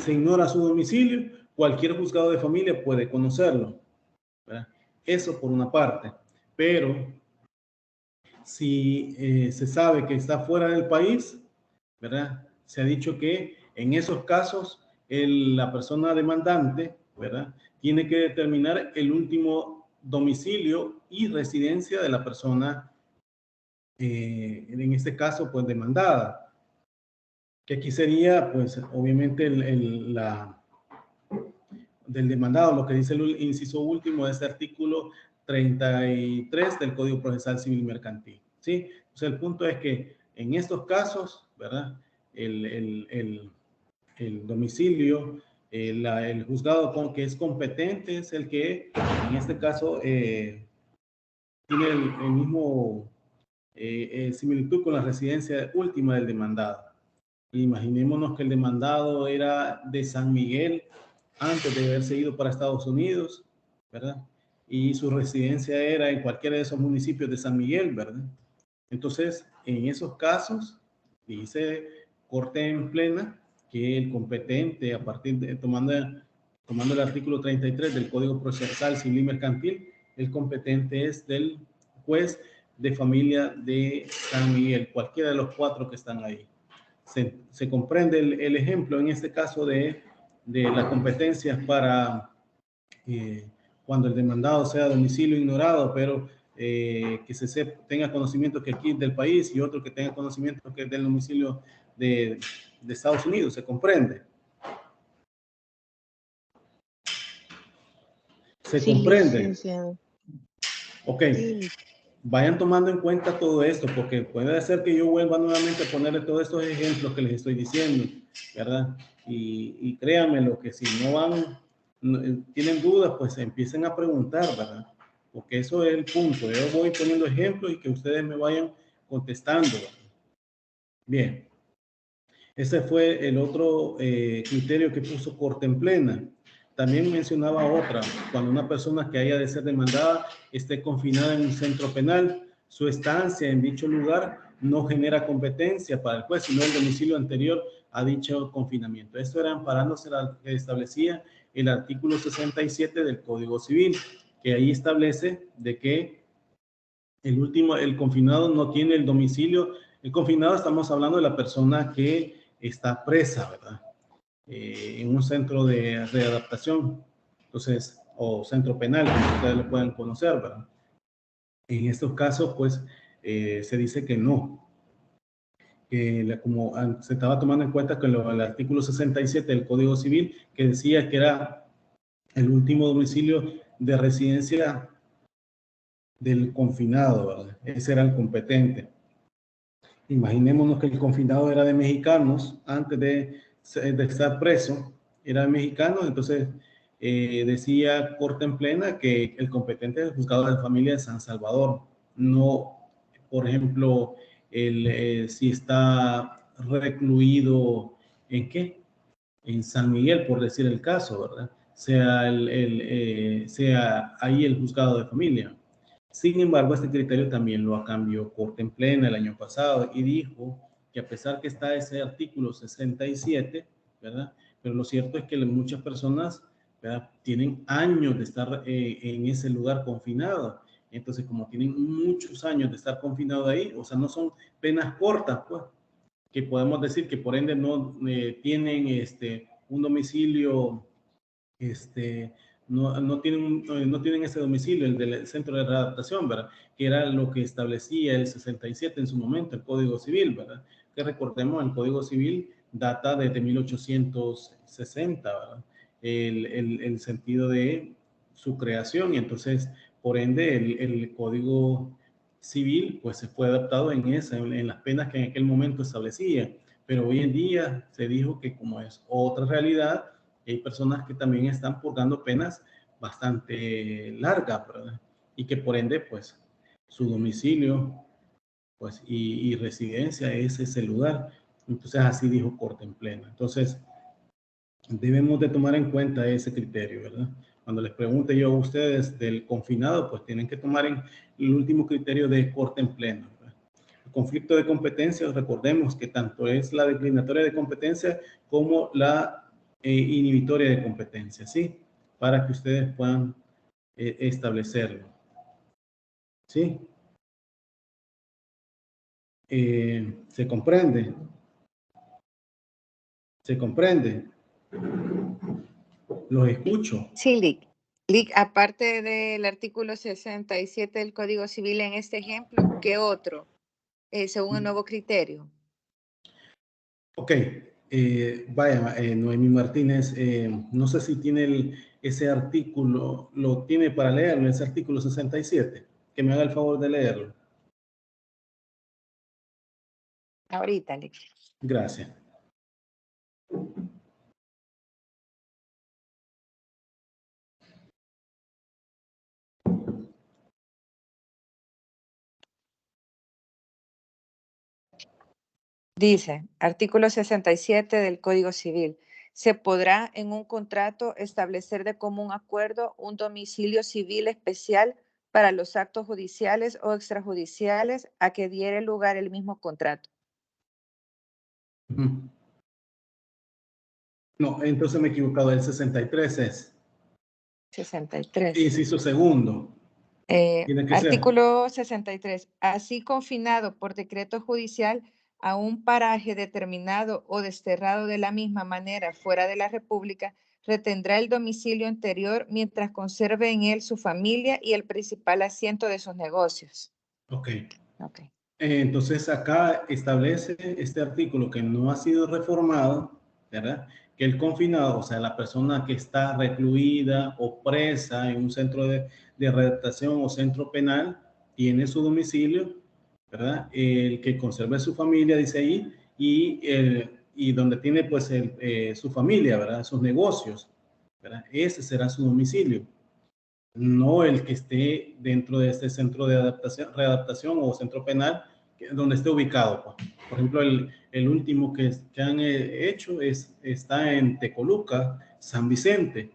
ignora su domicilio, cualquier juzgado de familia puede conocerlo, ¿verdad? Eso por una parte. Pero si se sabe que está fuera del país, ¿verdad? Se ha dicho que en esos casos la persona demandante, ¿verdad? Tiene que determinar el último domicilio y residencia de la persona, en este caso, pues demandada. Que aquí sería, pues, obviamente del demandado, lo que dice el inciso último de este artículo 33 del Código Procesal Civil y Mercantil, ¿sí? Entonces, el punto es que en estos casos, ¿verdad? El domicilio, el juzgado que es competente es el que, en este caso, tiene el mismo similitud con la residencia última del demandado. Imaginémonos que el demandado era de San Miguel antes de haberse ido para Estados Unidos, ¿verdad? Y su residencia era en cualquiera de esos municipios de San Miguel, ¿verdad? Entonces, en esos casos, dice Corte en Plena que el competente, a partir de, tomando el artículo 33 del Código Procesal Civil y Mercantil, el competente es del juez de familia de San Miguel, cualquiera de los 4 que están ahí. Se comprende el ejemplo en este caso de las competencias para cuando el demandado sea domicilio ignorado, pero que tenga conocimiento que aquí es del país y otro que tenga conocimiento que es del domicilio de Estados Unidos. ¿Se comprende? ¿Se comprende? Licenciado. Ok. Sí. Vayan tomando en cuenta todo esto, porque puede ser que yo vuelva nuevamente a ponerle todos estos ejemplos que les estoy diciendo, ¿verdad? Y créanme, lo que si tienen dudas, pues empiecen a preguntar, ¿verdad? Porque eso es el punto. Yo voy poniendo ejemplos y que ustedes me vayan contestando, ¿verdad? Bien. Ese fue el otro criterio que puso Corte en Plena. También mencionaba otra, cuando una persona que haya de ser demandada esté confinada en un centro penal, su estancia en dicho lugar no genera competencia para el juez, sino el domicilio anterior a dicho confinamiento. Esto era amparándose a lo que establecía el artículo 67 del Código Civil, que ahí establece de que el confinado no tiene el domicilio. El confinado, estamos hablando de la persona que está presa, ¿verdad? En un centro de readaptación, entonces, o centro penal, como ustedes lo pueden conocer, ¿verdad? En estos casos, pues, se dice que no, como se estaba tomando en cuenta con el artículo 67 del Código Civil, que decía que era el último domicilio de residencia del confinado, ¿verdad? Ese era el competente. Imaginémonos que el confinado era de mexicanos antes de estar preso, era de mexicanos, entonces decía Corte en Plena que el competente es el juzgado de familia de San Salvador, no, por ejemplo, si está recluido en qué, en San Miguel, por decir el caso, ¿verdad? Sea ahí el juzgado de familia. Sin embargo, este criterio también lo cambió Corte en Plena el año pasado y dijo que a pesar que está ese artículo 67, ¿verdad? Pero lo cierto es que muchas personas, ¿verdad?, tienen años de estar en ese lugar confinado. Entonces, como tienen muchos años de estar confinado ahí, o sea, no son penas cortas, pues, que podemos decir que por ende no tienen un domicilio, no tienen ese domicilio, el del centro de readaptación, ¿verdad? Que era lo que establecía el 67 en su momento, el Código Civil, ¿verdad? Que recordemos, el Código Civil data desde 1860, ¿verdad? El sentido de su creación, y entonces, por ende, el Código Civil, pues se fue adaptado en las penas que en aquel momento establecía. Pero hoy en día se dijo que como es otra realidad, hay personas que también están purgando penas bastante largas, ¿verdad? Y que por ende, pues, su domicilio, pues, y residencia es ese lugar. Entonces, así dijo Corte en Plena. Entonces, debemos de tomar en cuenta ese criterio, ¿verdad? Cuando les pregunte yo a ustedes del confinado, pues tienen que tomar en el último criterio de Corte en Plena, ¿verdad? El conflicto de competencias, recordemos que tanto es la declinatoria de competencia como la inhibitoria de competencia, ¿sí? Para que ustedes puedan establecerlo, ¿sí? ¿Se comprende? ¿Se comprende? Los escucho. Sí, Lic. Lic, aparte del artículo 67 del Código Civil en este ejemplo, ¿qué otro? Según el nuevo criterio. Ok, Vaya, Noemí Martínez, no sé si tiene ese artículo, lo tiene para leerlo, ese artículo 67, que me haga el favor de leerlo. Ahorita, Alex. Gracias. Dice, artículo 67 del Código Civil. Se podrá en un contrato establecer de común acuerdo un domicilio civil especial para los actos judiciales o extrajudiciales a que diere lugar el mismo contrato. No, entonces me he equivocado, el 63 es. 63. Inciso segundo. Tiene que Artículo 63. Así confinado por decreto judicial a un paraje determinado o desterrado de la misma manera fuera de la República, retendrá el domicilio anterior mientras conserve en él su familia y el principal asiento de sus negocios. Ok. Ok. Entonces acá establece este artículo que no ha sido reformado, ¿verdad? Que el confinado, o sea, la persona que está recluida o presa en un centro de readaptación o centro penal, tiene su domicilio, ¿verdad? El que conserve su familia, dice ahí, y donde tiene pues su familia, ¿verdad? Sus negocios, ¿verdad? Ese será su domicilio. No el que esté dentro de este centro de readaptación o centro penal donde esté ubicado. Pues. Por ejemplo, el último que han hecho está en Tecoluca, San Vicente,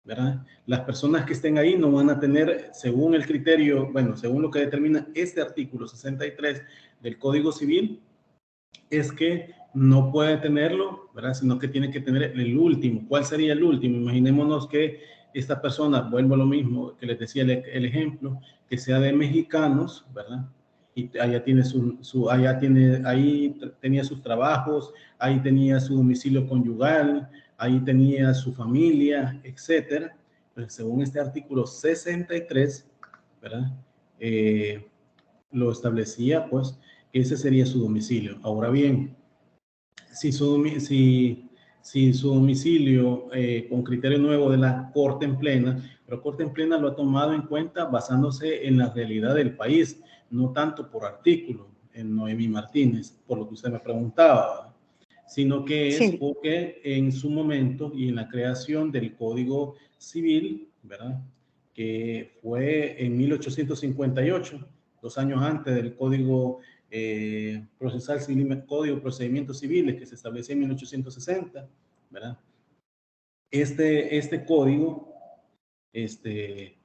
¿verdad? Las personas que estén ahí no van a tener, según el criterio, bueno, según lo que determina este artículo 63 del Código Civil, es que no puede tenerlo, ¿verdad? Sino que tiene que tener el último. ¿Cuál sería el último? Imaginémonos que esta persona, vuelvo a lo mismo que les decía el ejemplo, que sea de mexicanos, ¿verdad? Y allá tiene ahí tenía sus trabajos, ahí tenía su domicilio conyugal, ahí tenía su familia, etcétera. Pues según este artículo 63, ¿verdad? Lo establecía, pues, ese sería su domicilio. Ahora bien, si su domicilio, con criterio nuevo de la Corte en Plena, pero Corte en Plena lo ha tomado en cuenta basándose en la realidad del país, no tanto por artículo, en Noemí Martínez, por lo que usted me preguntaba, sino que es porque en su momento y en la creación del Código Civil, ¿verdad? Que fue en 1858, 2 años antes del Código Procesal Civil, Código de Procedimientos Civiles que se estableció en 1860, ¿verdad? Este código,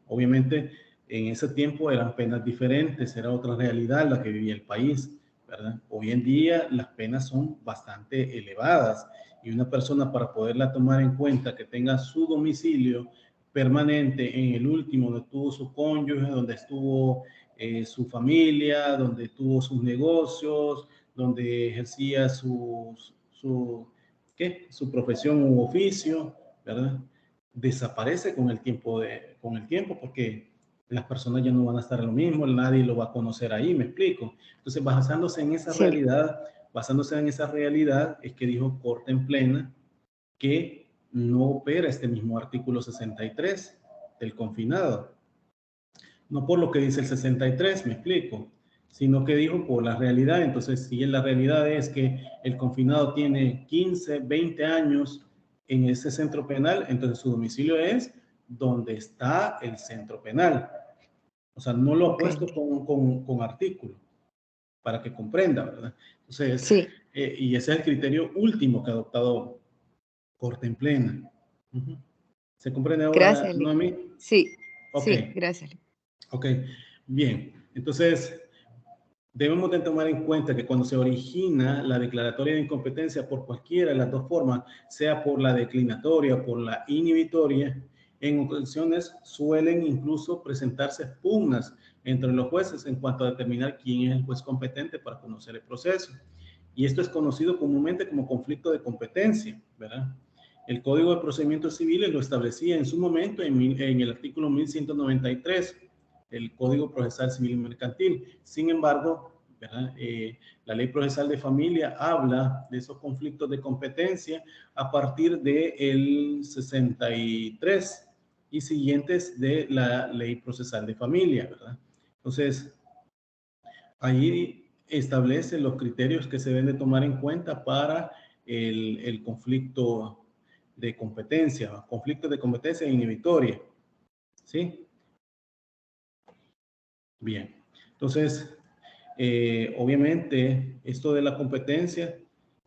obviamente en ese tiempo eran penas diferentes, era otra realidad la que vivía el país, ¿verdad? Hoy en día las penas son bastante elevadas y una persona para poderla tomar en cuenta que tenga su domicilio permanente en el último donde tuvo su cónyuge, donde estuvo su familia, donde tuvo sus negocios, donde ejercía su profesión u oficio, ¿verdad? Desaparece con el tiempo porque las personas ya no van a estar en lo mismo, nadie lo va a conocer ahí, me explico. Entonces, basándose en esa realidad, es que dijo Corte en Plena que no opera este mismo artículo 63 del confinado. No por lo que dice el 63, me explico, sino que dijo por la realidad. Entonces, si la realidad es que el confinado tiene 15, 20 años en ese centro penal, entonces su domicilio es donde está el centro penal. O sea, no lo ha puesto con artículo, para que comprenda, ¿verdad? Entonces, y ese es el criterio último que ha adoptado Corte en Plena. ¿Se comprende ahora, gracias, Noemí? Sí, okay. Sí, gracias. Ok, bien. Entonces, debemos de tomar en cuenta que cuando se origina la declaratoria de incompetencia por cualquiera de las dos formas, sea por la declinatoria o por la inhibitoria, en ocasiones suelen incluso presentarse pugnas entre los jueces en cuanto a determinar quién es el juez competente para conocer el proceso. Y esto es conocido comúnmente como conflicto de competencia, ¿verdad? El Código de Procedimientos Civiles lo establecía en su momento en el artículo 1193, el Código Procesal Civil y Mercantil. Sin embargo, ¿verdad? La ley procesal de familia habla de esos conflictos de competencia a partir del 63 y siguientes de la ley procesal de familia, ¿verdad? Entonces, ahí establece los criterios que se deben de tomar en cuenta para el conflicto de competencia inhibitoria, ¿sí? Bien, entonces, obviamente, esto de la competencia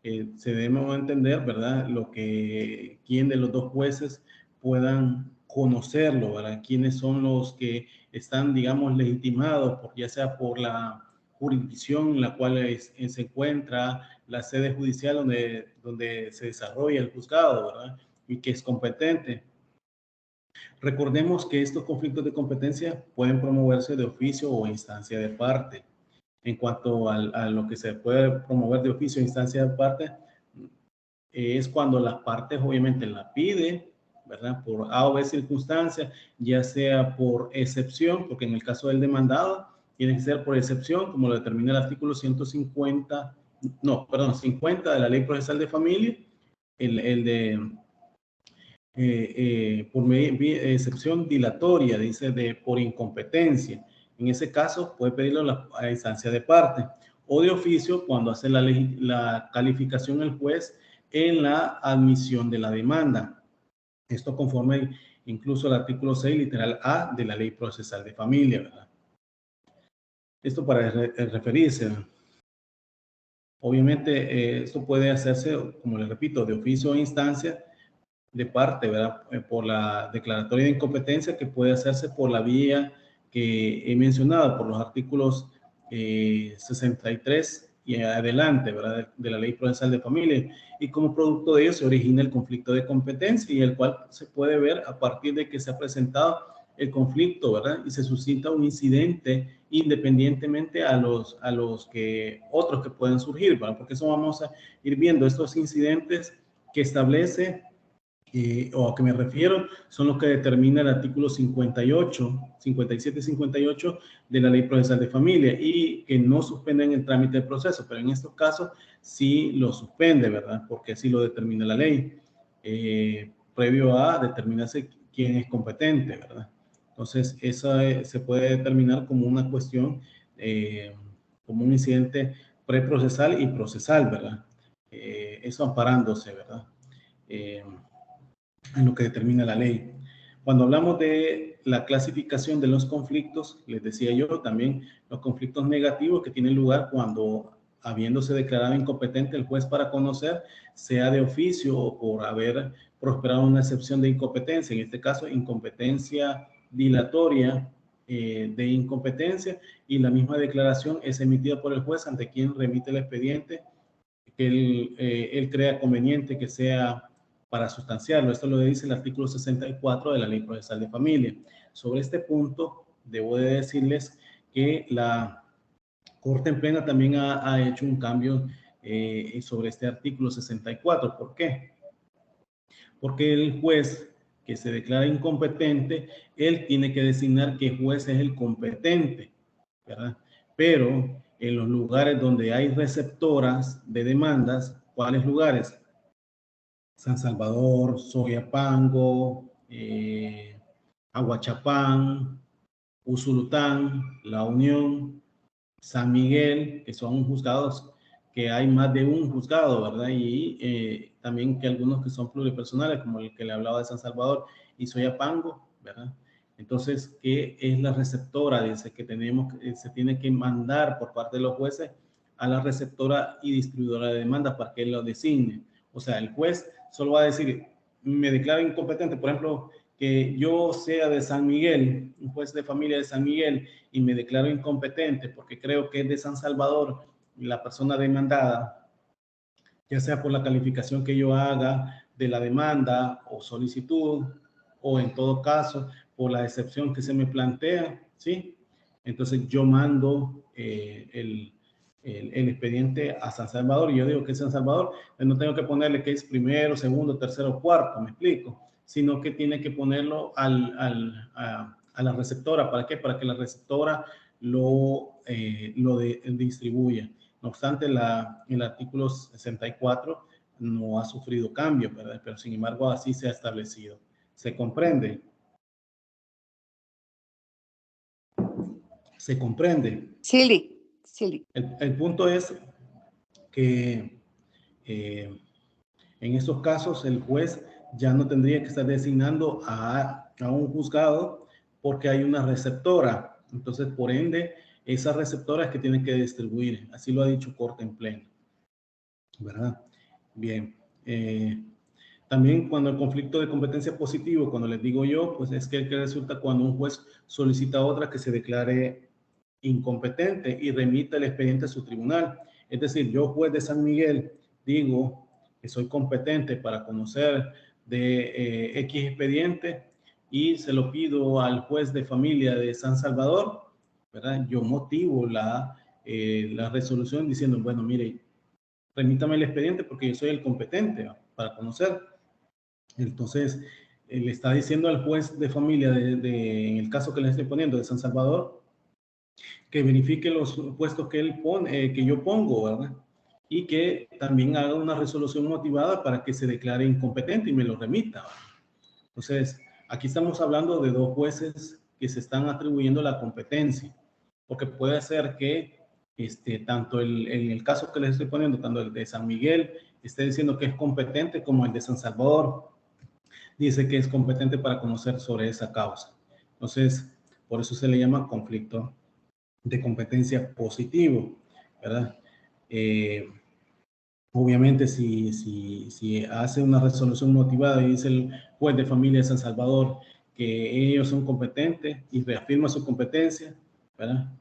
se debe entender, ¿verdad? Quién de los dos jueces puedan conocerlo, ¿verdad? Quiénes son los que están, digamos, legitimados, ya sea por la jurisdicción en la cual se encuentra la sede judicial donde se desarrolla el juzgado, ¿verdad? Y que es competente. Recordemos que estos conflictos de competencia pueden promoverse de oficio o instancia de parte. En cuanto a lo que se puede promover de oficio o instancia de parte, es cuando las partes obviamente la piden, ¿verdad? Por A o B circunstancias, ya sea por excepción, porque en el caso del demandado tiene que ser por excepción, como lo determina el artículo 50 de la Ley Procesal de Familia, el de por excepción dilatoria, dice, por incompetencia. En ese caso, puede pedirlo a la instancia de parte o de oficio cuando hace la calificación el juez en la admisión de la demanda. Esto conforme incluso al artículo 6, literal A, de la Ley Procesal de Familia, ¿verdad? Esto para referirse. Obviamente, esto puede hacerse, como les repito, de oficio o instancia de parte, ¿verdad? Por la declaratoria de incompetencia, que puede hacerse por la vía que he mencionado, por los artículos 63 y adelante, ¿verdad? De la Ley Procesal de Familia. Y como producto de ello se origina el conflicto de competencia, y el cual se puede ver a partir de que se ha presentado el conflicto, ¿verdad? Y se suscita un incidente independientemente a los otros que pueden surgir, ¿verdad? Porque eso vamos a ir viendo, estos incidentes que establece o a que me refiero son los que determina el artículo 57 y 58 de la Ley Procesal de Familia, y que no suspenden el trámite del proceso, pero en estos casos sí lo suspende, ¿verdad? Porque así lo determina la ley, previo a determinarse quién es competente, ¿verdad? Entonces, eso se puede determinar como una cuestión, como un incidente preprocesal y procesal, ¿verdad? Eso amparándose, ¿verdad? En lo que determina la ley. Cuando hablamos de la clasificación de los conflictos, les decía yo también los conflictos negativos que tienen lugar cuando, habiéndose declarado incompetente el juez para conocer, sea de oficio o por haber prosperado una excepción de incompetencia, en este caso incompetencia dilatoria de incompetencia, y la misma declaración es emitida por el juez ante quien remite el expediente que él crea conveniente que sea para sustanciarlo. Esto lo dice el artículo 64 de la Ley Procesal de Familia. Sobre este punto, debo de decirles que la Corte en Plena también ha hecho un cambio sobre este artículo 64. ¿Por qué? Porque el juez que se declara incompetente, él tiene que designar qué juez es el competente, ¿verdad? Pero en los lugares donde hay receptoras de demandas, ¿cuáles lugares? San Salvador, Soyapango, Aguachapán, Usulután, La Unión, San Miguel, que son juzgados que hay más de un juzgado, ¿verdad? Y también que algunos que son pluripersonales, como el que le hablaba de San Salvador y Soyapango, ¿verdad? Entonces, ¿qué es la receptora? Dice que se tiene que mandar por parte de los jueces a la receptora y distribuidora de demandas para que él lo designe. O sea, el juez solo va a decir, me declaro incompetente, por ejemplo, que yo sea de San Miguel, un juez de familia de San Miguel, y me declaro incompetente porque creo que es de San Salvador la persona demandada, ya sea por la calificación que yo haga de la demanda o solicitud, o en todo caso por la excepción que se me plantea, ¿sí? Entonces yo mando el expediente a San Salvador, y yo digo que es San Salvador, no tengo que ponerle que es primero, segundo, tercero, cuarto, me explico, sino que tiene que ponerlo a la receptora. ¿Para qué? Para que la receptora lo lo distribuya. No obstante, el artículo 64 no ha sufrido cambio, ¿verdad? Pero sin embargo así se ha establecido. ¿Se comprende? ¿Se comprende? Sí. El punto es que en estos casos el juez ya no tendría que estar designando a un juzgado porque hay una receptora. Entonces, por ende, esa receptora es que tiene que distribuir. Así lo ha dicho Corte en pleno, ¿verdad? Bien. También cuando el conflicto de competencia positivo, cuando les digo yo, pues es que resulta cuando un juez solicita a otra que se declare incompetente y remita el expediente a su tribunal. Es decir, yo, juez de San Miguel, digo que soy competente para conocer de X expediente y se lo pido al juez de familia de San Salvador, ¿verdad? Yo motivo la resolución diciendo, bueno, mire, remítame el expediente porque yo soy el competente, ¿no?, para conocer. Entonces, le está diciendo al juez de familia en el caso que le estoy poniendo de San Salvador, que verifique los puestos que él pone, que yo pongo, ¿verdad? Y que también haga una resolución motivada para que se declare incompetente y me lo remita, ¿verdad? Entonces, aquí estamos hablando de dos jueces que se están atribuyendo la competencia, porque puede ser que tanto en el caso que les estoy poniendo, tanto el de San Miguel esté diciendo que es competente, como el de San Salvador dice que es competente para conocer sobre esa causa. Entonces, por eso se le llama conflicto de competencia positivo, ¿verdad? Obviamente, si hace una resolución motivada y dice el juez de familia de San Salvador que ellos son competentes y reafirma su competencia, ¿verdad?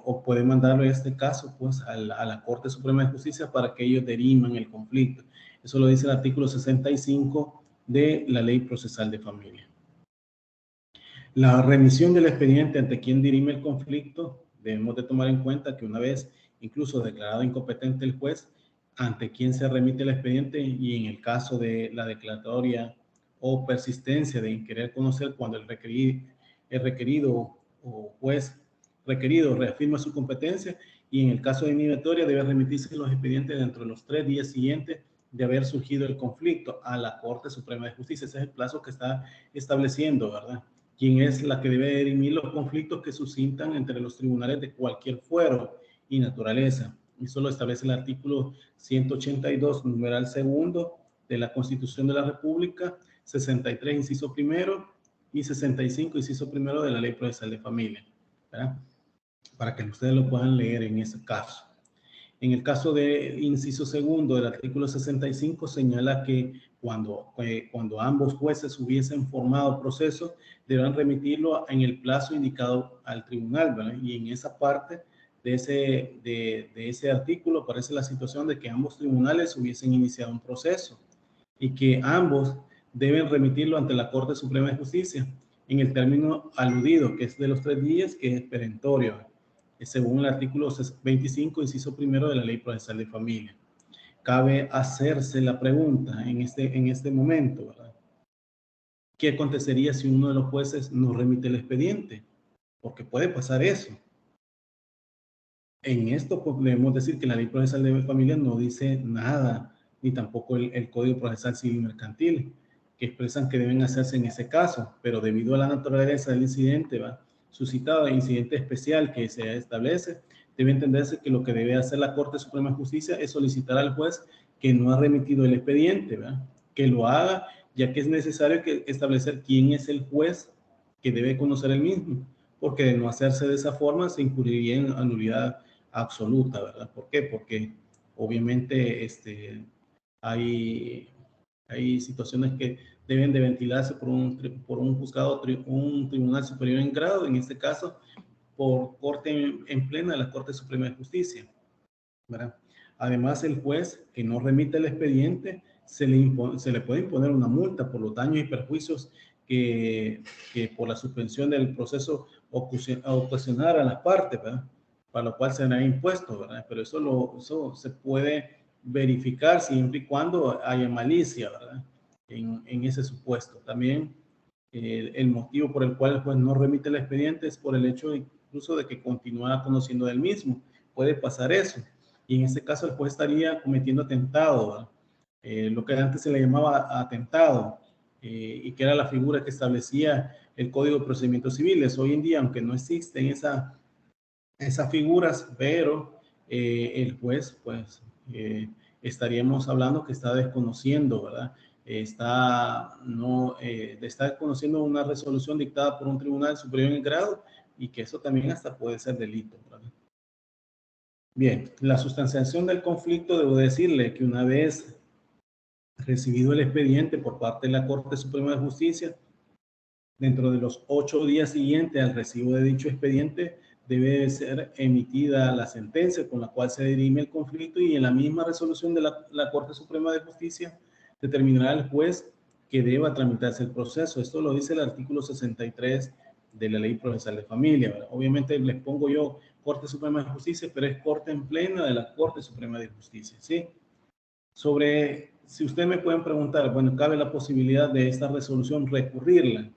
O puede mandarlo en este caso pues a la Corte Suprema de Justicia para que ellos diriman el conflicto. Eso lo dice el artículo 65 de la Ley Procesal de Familia. La remisión del expediente ante quien dirime el conflicto, debemos de tomar en cuenta que una vez incluso declarado incompetente el juez, ante quien se remite el expediente, y en el caso de la declaratoria o persistencia de querer conocer cuando el requerido o juez requerido reafirma su competencia, y en el caso de inhibitoria debe remitirse los expedientes dentro de los 3 días siguientes de haber surgido el conflicto a la Corte Suprema de Justicia. Ese es el plazo que está estableciendo, ¿verdad? Quien es la que debe dirimir los conflictos que suscitan entre los tribunales de cualquier fuero y naturaleza. Eso lo establece el artículo 182, numeral segundo de la Constitución de la República, 63, inciso primero, y 65, inciso primero de la Ley Procesal de Familia, ¿verdad? Para que ustedes lo puedan leer en ese caso. En el caso del inciso segundo del artículo 65, señala que cuando ambos jueces hubiesen formado proceso, deberán remitirlo en el plazo indicado al tribunal, ¿verdad? Y en esa parte de ese artículo aparece la situación de que ambos tribunales hubiesen iniciado un proceso y que ambos deben remitirlo ante la Corte Suprema de Justicia en el término aludido, que es de los 3 días, que es perentorio, según el artículo 25, inciso primero de la Ley Procesal de Familia. Cabe hacerse la pregunta en este momento, ¿verdad? ¿Qué acontecería si uno de los jueces no remite el expediente? Porque puede pasar eso. En esto podemos decir que la Ley Procesal de Familia no dice nada, ni tampoco el Código Procesal Civil y Mercantil, que expresan que deben hacerse en ese caso, pero debido a la naturaleza del incidente, ¿va?, suscitado, incidente especial que se establece, debe entenderse que lo que debe hacer la Corte Suprema de Justicia es solicitar al juez que no ha remitido el expediente, ¿va?, que lo haga, ya que es necesario establecer quién es el juez que debe conocer el mismo, porque de no hacerse de esa forma se incurriría en anulidad absoluta, ¿verdad? ¿Por qué? Porque obviamente hay situaciones que deben de ventilarse por un juzgado, un tribunal superior en grado, en este caso por corte en plena de la Corte Suprema de Justicia, ¿verdad? Además, el juez que no remite el expediente se le puede imponer una multa por los daños y perjuicios que por la suspensión del proceso ocasionar a las partes, ¿verdad?, para lo cual será impuesto, ¿verdad? Pero eso se puede verificar siempre y cuando haya malicia, ¿verdad?, en ese supuesto. También el motivo por el cual el juez no remite el expediente es por el hecho incluso de que continuara conociendo del mismo. Puede pasar eso. Y en este caso el juez estaría cometiendo atentado, lo que antes se le llamaba atentado, y que era la figura que establecía el Código de Procedimientos Civiles. Hoy en día, aunque no existen esas figuras, pero el juez, pues, estaríamos hablando que está desconociendo, ¿verdad? Está desconociendo una resolución dictada por un tribunal superior en grado, y que eso también hasta puede ser delito, ¿verdad? Bien, la sustanciación del conflicto, debo decirle que una vez recibido el expediente por parte de la Corte Suprema de Justicia, dentro de los 8 días siguientes al recibo de dicho expediente, debe ser emitida la sentencia con la cual se dirime el conflicto, y en la misma resolución de la Corte Suprema de Justicia determinará el juez que deba tramitarse el proceso. Esto lo dice el artículo 63 de la Ley Procesal de Familia, ¿verdad? Obviamente les pongo yo Corte Suprema de Justicia, pero es Corte en Plena de la Corte Suprema de Justicia, ¿sí? Si ustedes me pueden preguntar, bueno, cabe la posibilidad de esta resolución recurrirla,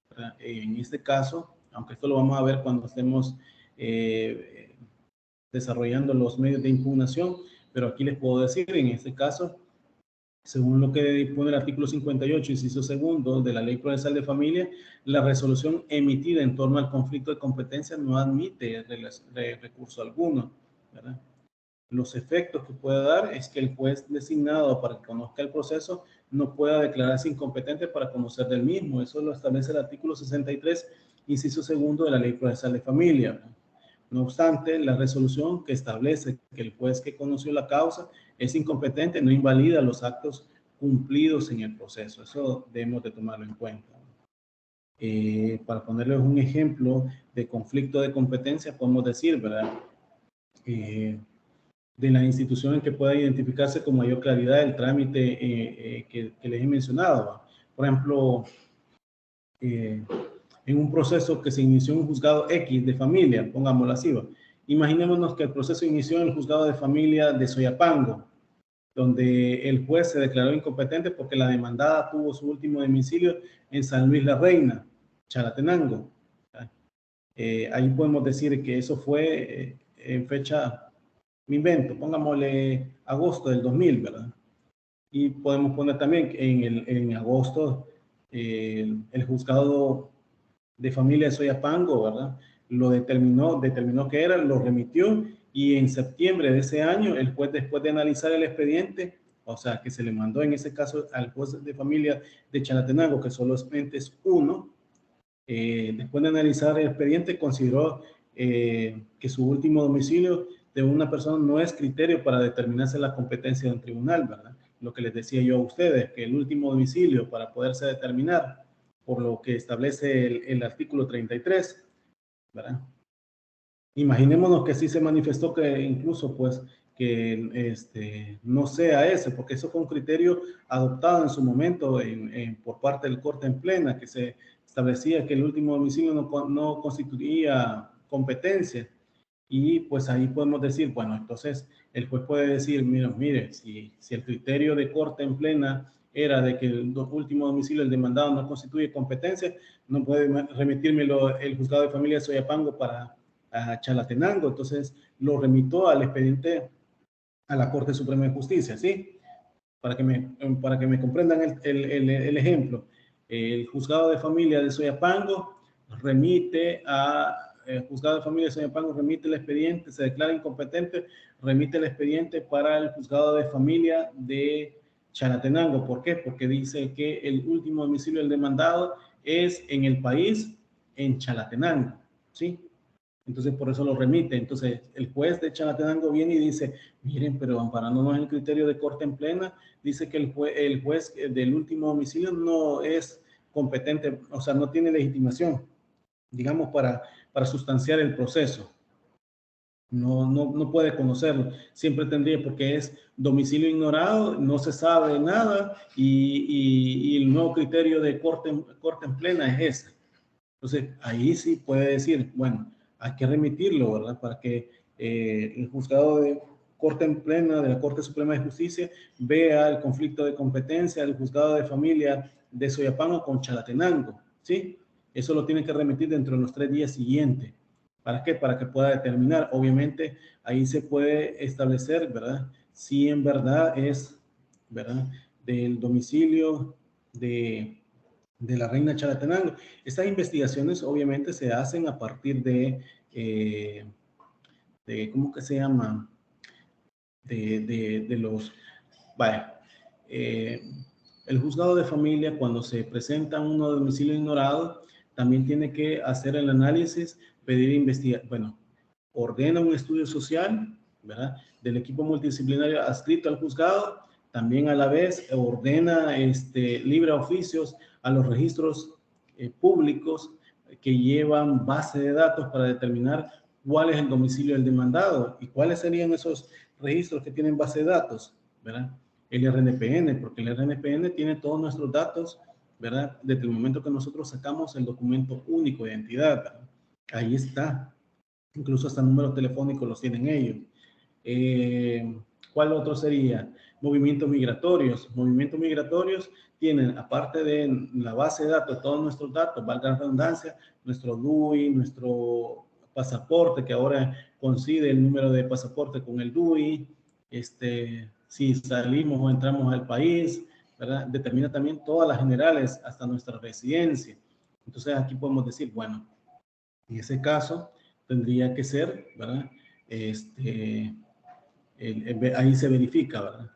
¿verdad? En este caso, aunque esto lo vamos a ver cuando estemos desarrollando los medios de impugnación, pero aquí les puedo decir, en este caso, según lo que dispone el artículo 58, inciso segundo de la Ley Procesal de Familia, la resolución emitida en torno al conflicto de competencia no admite recurso alguno, ¿verdad? Los efectos que puede dar es que el juez designado para que conozca el proceso no pueda declararse incompetente para conocer del mismo. Eso lo establece el artículo 63, inciso segundo de la Ley Procesal de Familia, ¿verdad? No obstante, la resolución que establece que el juez que conoció la causa es incompetente no invalida los actos cumplidos en el proceso. Eso debemos de tomarlo en cuenta. Para ponerles un ejemplo de conflicto de competencia, podemos decir, ¿verdad? De la institución en que pueda identificarse con mayor claridad el trámite que les he mencionado, ¿verdad? Por ejemplo, en un proceso que se inició en un juzgado X de familia, pongámoslo así, ¿va? Imaginémonos que el proceso inició en el juzgado de familia de Soyapango, donde el juez se declaró incompetente porque la demandada tuvo su último domicilio en San Luis la Reina, Chalatenango. Ahí podemos decir que eso fue en fecha, me invento, pongámosle agosto del 2000, ¿verdad? Y podemos poner también en agosto el juzgado de familia de Soyapango, ¿verdad? Lo determinó que era, lo remitió, y en septiembre de ese año el juez, después de analizar el expediente, o sea, que se le mandó en ese caso al juez de familia de Chalatenango, que solamente es uno, después de analizar el expediente, consideró que su último domicilio de una persona no es criterio para determinarse la competencia de un tribunal, ¿verdad? Lo que les decía yo a ustedes, que el último domicilio para poderse determinar, por lo que establece el artículo 33, ¿verdad? Imaginémonos que sí se manifestó que incluso, pues, que no sea ese, porque eso fue un criterio adoptado en su momento por parte del Corte en Plena, que se establecía que el último domicilio no constituía competencia. Y pues ahí podemos decir, bueno, entonces el juez puede decir, mire, si el criterio de Corte en Plena era de que el último domicilio del demandado no constituye competencia, no puede remitírmelo el juzgado de familia de Soyapango para Chalatenango. Entonces lo remitió al expediente a la Corte Suprema de Justicia, ¿sí? Para que me comprendan el ejemplo. El juzgado de familia de Soyapango remite el juzgado de familia de Soyapango remite el expediente, se declara incompetente, remite el expediente para el juzgado de familia de Chalatenango. ¿Por qué? Porque dice que el último domicilio del demandado es en el país, en Chalatenango, ¿sí? Entonces, por eso lo remite. Entonces, el juez de Chalatenango viene y dice, miren, pero amparándonos en el criterio de Corte en Plena, dice que el juez del último domicilio no es competente, o sea, no tiene legitimación, digamos, para sustanciar el proceso. No puede conocerlo. Siempre tendría, porque es domicilio ignorado, no se sabe nada, y el nuevo criterio de corte en Plena es ese. Entonces, ahí sí puede decir, bueno, hay que remitirlo, ¿verdad? Para que el juzgado de Corte en Plena de la Corte Suprema de Justicia vea el conflicto de competencia del juzgado de familia de Soyapango con Chalatenango, ¿sí? Eso lo tiene que remitir dentro de los 3 días siguientes. ¿Para qué? Para que pueda determinar. Obviamente, ahí se puede establecer, ¿verdad? Si en verdad es, ¿verdad? Del domicilio de la reina Chalatenango. Estas investigaciones obviamente se hacen a partir de ¿cómo que se llama? De los, vaya, el juzgado de familia cuando se presenta uno de domicilio ignorado, también tiene que hacer el análisis, pedir investigación, bueno, ordena un estudio social, ¿verdad? Del equipo multidisciplinario adscrito al juzgado, también a la vez ordena libre oficios a los registros públicos que llevan base de datos para determinar cuál es el domicilio del demandado y cuáles serían esos registros que tienen base de datos, ¿verdad? El RNPN, porque el RNPN tiene todos nuestros datos, ¿verdad? Desde el momento que nosotros sacamos el documento único de identidad, ¿verdad? Ahí está. Incluso hasta números telefónicos los tienen ellos. ¿Cuál otro sería? Movimientos migratorios. Movimientos migratorios tienen, aparte de la base de datos, todos nuestros datos, valga la redundancia, nuestro DUI, nuestro pasaporte, que ahora coincide el número de pasaporte con el DUI, si salimos o entramos al país, ¿verdad? Determina también todas las generales, hasta nuestra residencia. Entonces aquí podemos decir, bueno, en ese caso tendría que ser, ¿verdad? Ahí se verifica, ¿verdad?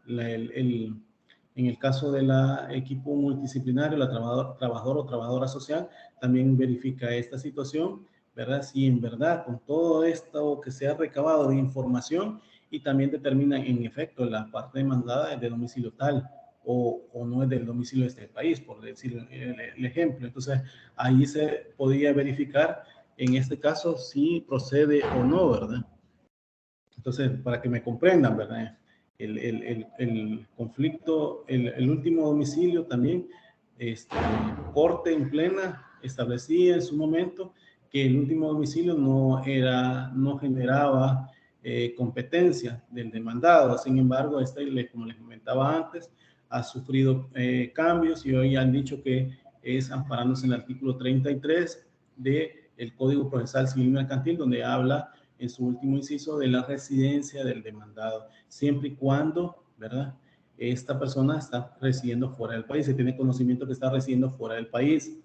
En el caso del equipo multidisciplinario, la trabajador o trabajadora social también verifica esta situación, ¿verdad? Si en verdad con todo esto que se ha recabado de información y también determina en efecto la parte demandada es de domicilio tal o no es del domicilio de este país, por decir el ejemplo. Entonces ahí se podría verificar en este caso si procede o no, ¿verdad? Entonces, para que me comprendan, ¿verdad? El conflicto, el último domicilio también, Corte en plena establecía en su momento que el último domicilio no generaba competencia del demandado. Sin embargo, como les comentaba antes, ha sufrido cambios y hoy han dicho que es amparándose en el artículo 33 del Código Procesal Civil Mercantil, donde habla en su último inciso de la residencia del demandado, siempre y cuando, ¿verdad? Esta persona está residiendo fuera del país, se tiene conocimiento que está residiendo fuera del país.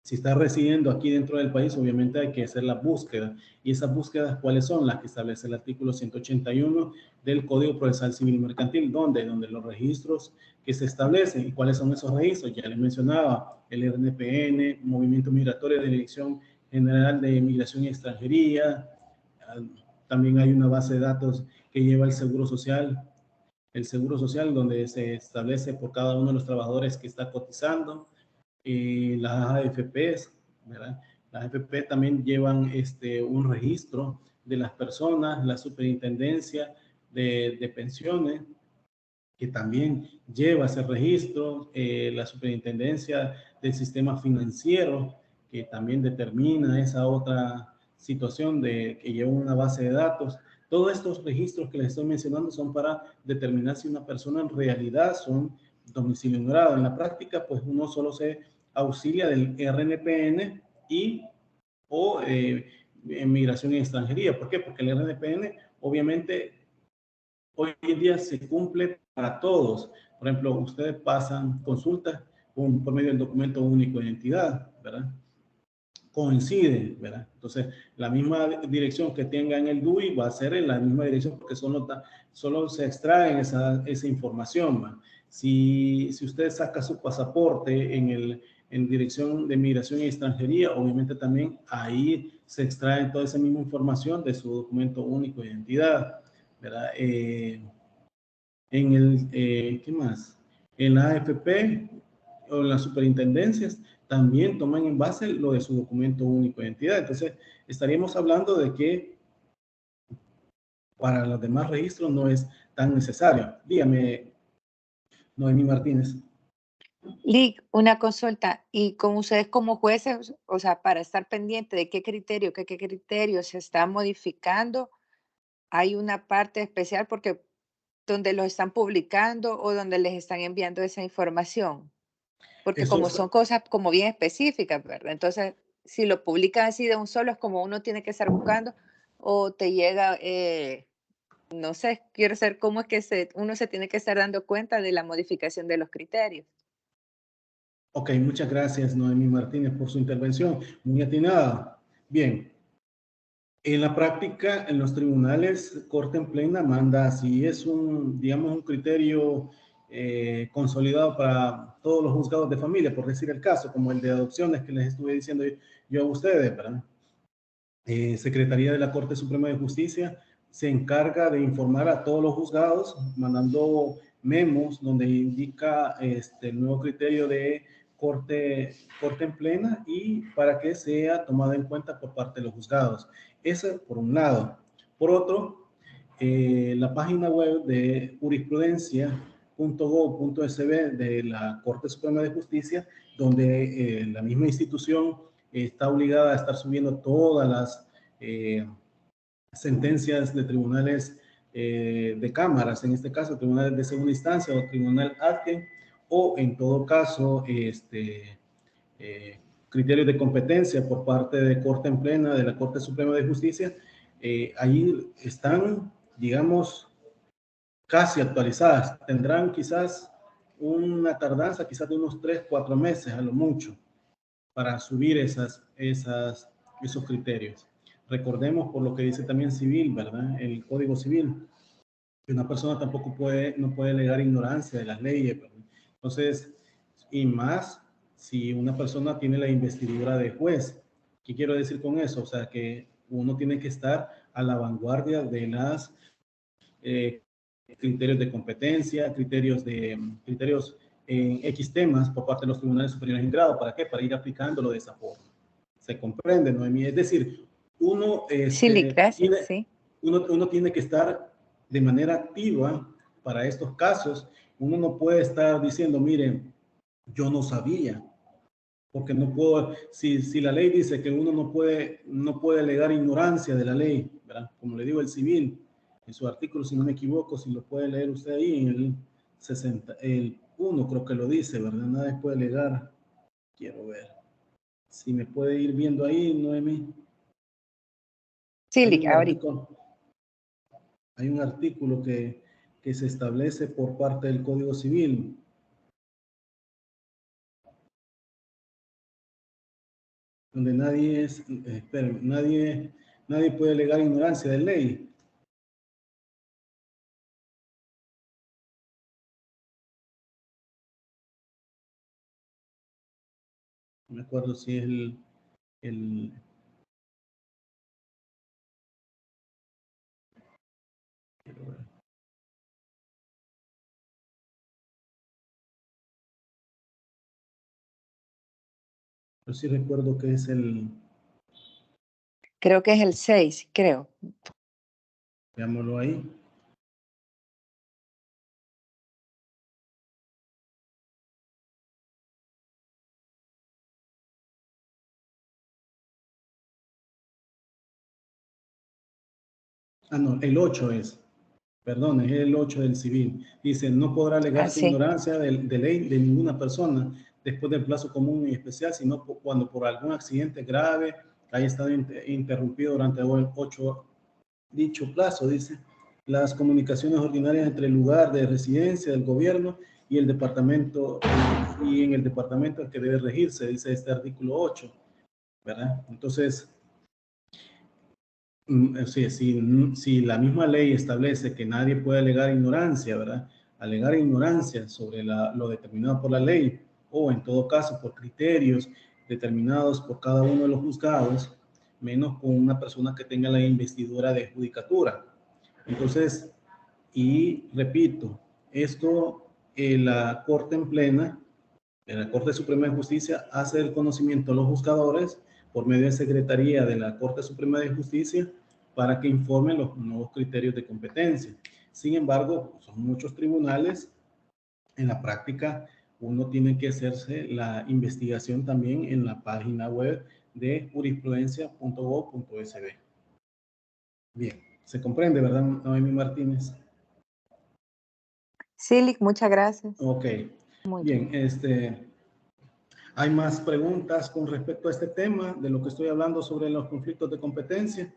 Si está residiendo aquí dentro del país, obviamente hay que hacer la búsqueda. ¿Y esas búsquedas cuáles son? Las que establece el artículo 181 del Código Procesal Civil Mercantil, donde los registros que se establecen. ¿Y cuáles son esos registros? Ya les mencionaba, el RNPN, Movimiento Migratorio de Dirección General de Migración y Extranjería. También hay una base de datos que lleva el Seguro Social, donde se establece por cada uno de los trabajadores que está cotizando. Las AFPs, ¿verdad? Las AFP también llevan un registro de las personas, la superintendencia de pensiones, que también lleva ese registro, la superintendencia del sistema financiero, que también determina esa otra situación que lleva una base de datos. Todos estos registros que les estoy mencionando son para determinar si una persona en realidad son domicilio ignorado. En la práctica, pues uno solo se auxilia del RNPN o en migración y extranjería. ¿Por qué? Porque el RNPN obviamente hoy en día se cumple para todos. Por ejemplo, ustedes pasan consultas por medio del documento único de identidad, ¿verdad? Coincide, ¿verdad? Entonces, la misma dirección que tenga en el DUI va a ser en la misma dirección porque solo se extrae esa información, ¿verdad? Si usted saca su pasaporte en dirección de migración y extranjería, obviamente también ahí se extrae toda esa misma información de su documento único de identidad, ¿verdad? ¿Qué más? En la AFP o en las superintendencias también toman en base lo de su documento único de identidad. Entonces, estaríamos hablando de que para los demás registros no es tan necesario. Dígame, Noemí Martínez. Lick, una consulta. Y con ustedes como jueces, o sea, para estar pendiente de qué criterio se está modificando, hay una parte especial porque donde los están publicando o donde les están enviando esa información. Porque como son cosas como bien específicas, ¿verdad? Entonces, si lo publican así de un solo, es como uno tiene que estar buscando o te llega, no sé, quiero saber cómo es que uno se tiene que estar dando cuenta de la modificación de los criterios. Ok, muchas gracias, Noemí Martínez, por su intervención. Muy atinada. Bien. En la práctica, en los tribunales, Corte en Plena manda, si es digamos, un criterio consolidado para todos los juzgados de familia, por decir el caso, como el de adopciones que les estuve diciendo yo a ustedes, ¿verdad? Secretaría de la Corte Suprema de Justicia se encarga de informar a todos los juzgados, mandando memos donde indica el nuevo criterio de corte en plena y para que sea tomado en cuenta por parte de los juzgados. Eso por un lado. Por otro, la página web de jurisprudencia.gov.sb de la Corte Suprema de Justicia, donde la misma institución está obligada a estar subiendo todas las sentencias de tribunales de cámaras, en este caso tribunales de segunda instancia o tribunal Atken, o en todo caso criterios de competencia por parte de Corte en Plena de la Corte Suprema de Justicia. Ahí están, digamos, casi actualizadas. Tendrán quizás una tardanza quizás de unos 3-4 meses a lo mucho para subir esos criterios. Recordemos por lo que dice también civil, ¿verdad? El Código Civil, que una persona tampoco no puede alegar ignorancia de las leyes, ¿verdad? Entonces, y más si una persona tiene la investidura de juez. ¿Qué quiero decir con eso? O sea, que uno tiene que estar a la vanguardia de las criterios de competencia, criterios en X temas por parte de los tribunales superiores en grado. ¿Para qué? Para ir aplicándolo de esa forma. ¿Se comprende, Noemí? Es decir, uno tiene que estar de manera activa para estos casos. Uno no puede estar diciendo, miren, yo no sabía, porque no puedo, si la ley dice que uno no puede alegar ignorancia de la ley, ¿verdad? Como le digo, el civil, en su artículo, si no me equivoco, si lo puede leer usted ahí, en el 1 creo que lo dice, ¿verdad? Nadie puede alegar, quiero ver, si me puede ir viendo ahí, Noemí. Sí, hay un artículo que se establece por parte del Código Civil. Donde nadie puede alegar ignorancia de ley. No me acuerdo si es Yo sí recuerdo que es creo que es el 6, creo. Veámoslo ahí. No, el 8 es. Perdón, es el 8 del civil. Dice, no podrá alegarse ignorancia de ley de ninguna persona después del plazo común y especial, sino cuando por algún accidente grave haya estado interrumpido durante el 8 dicho plazo, dice, las comunicaciones ordinarias entre el lugar de residencia del gobierno y el departamento, y en el departamento al que debe regirse, dice este artículo 8, ¿verdad? Entonces, si la misma ley establece que nadie puede alegar ignorancia, ¿verdad? Alegar ignorancia sobre lo determinado por la ley, o en todo caso por criterios determinados por cada uno de los juzgados, menos con una persona que tenga la investidura de judicatura. Entonces, y repito, esto la Corte en Plena, la Corte Suprema de Justicia, hace el conocimiento a los juzgadores por medio de Secretaría de la Corte Suprema de Justicia para que informen los nuevos criterios de competencia. Sin embargo, son muchos tribunales. En la práctica, uno tiene que hacerse la investigación también en la página web de jurisprudencia.gov.sb. Bien, se comprende, ¿verdad, Noemí Martínez? Sí, muchas gracias. Ok. Muy bien, ¿Hay más preguntas con respecto a este tema de lo que estoy hablando sobre los conflictos de competencia?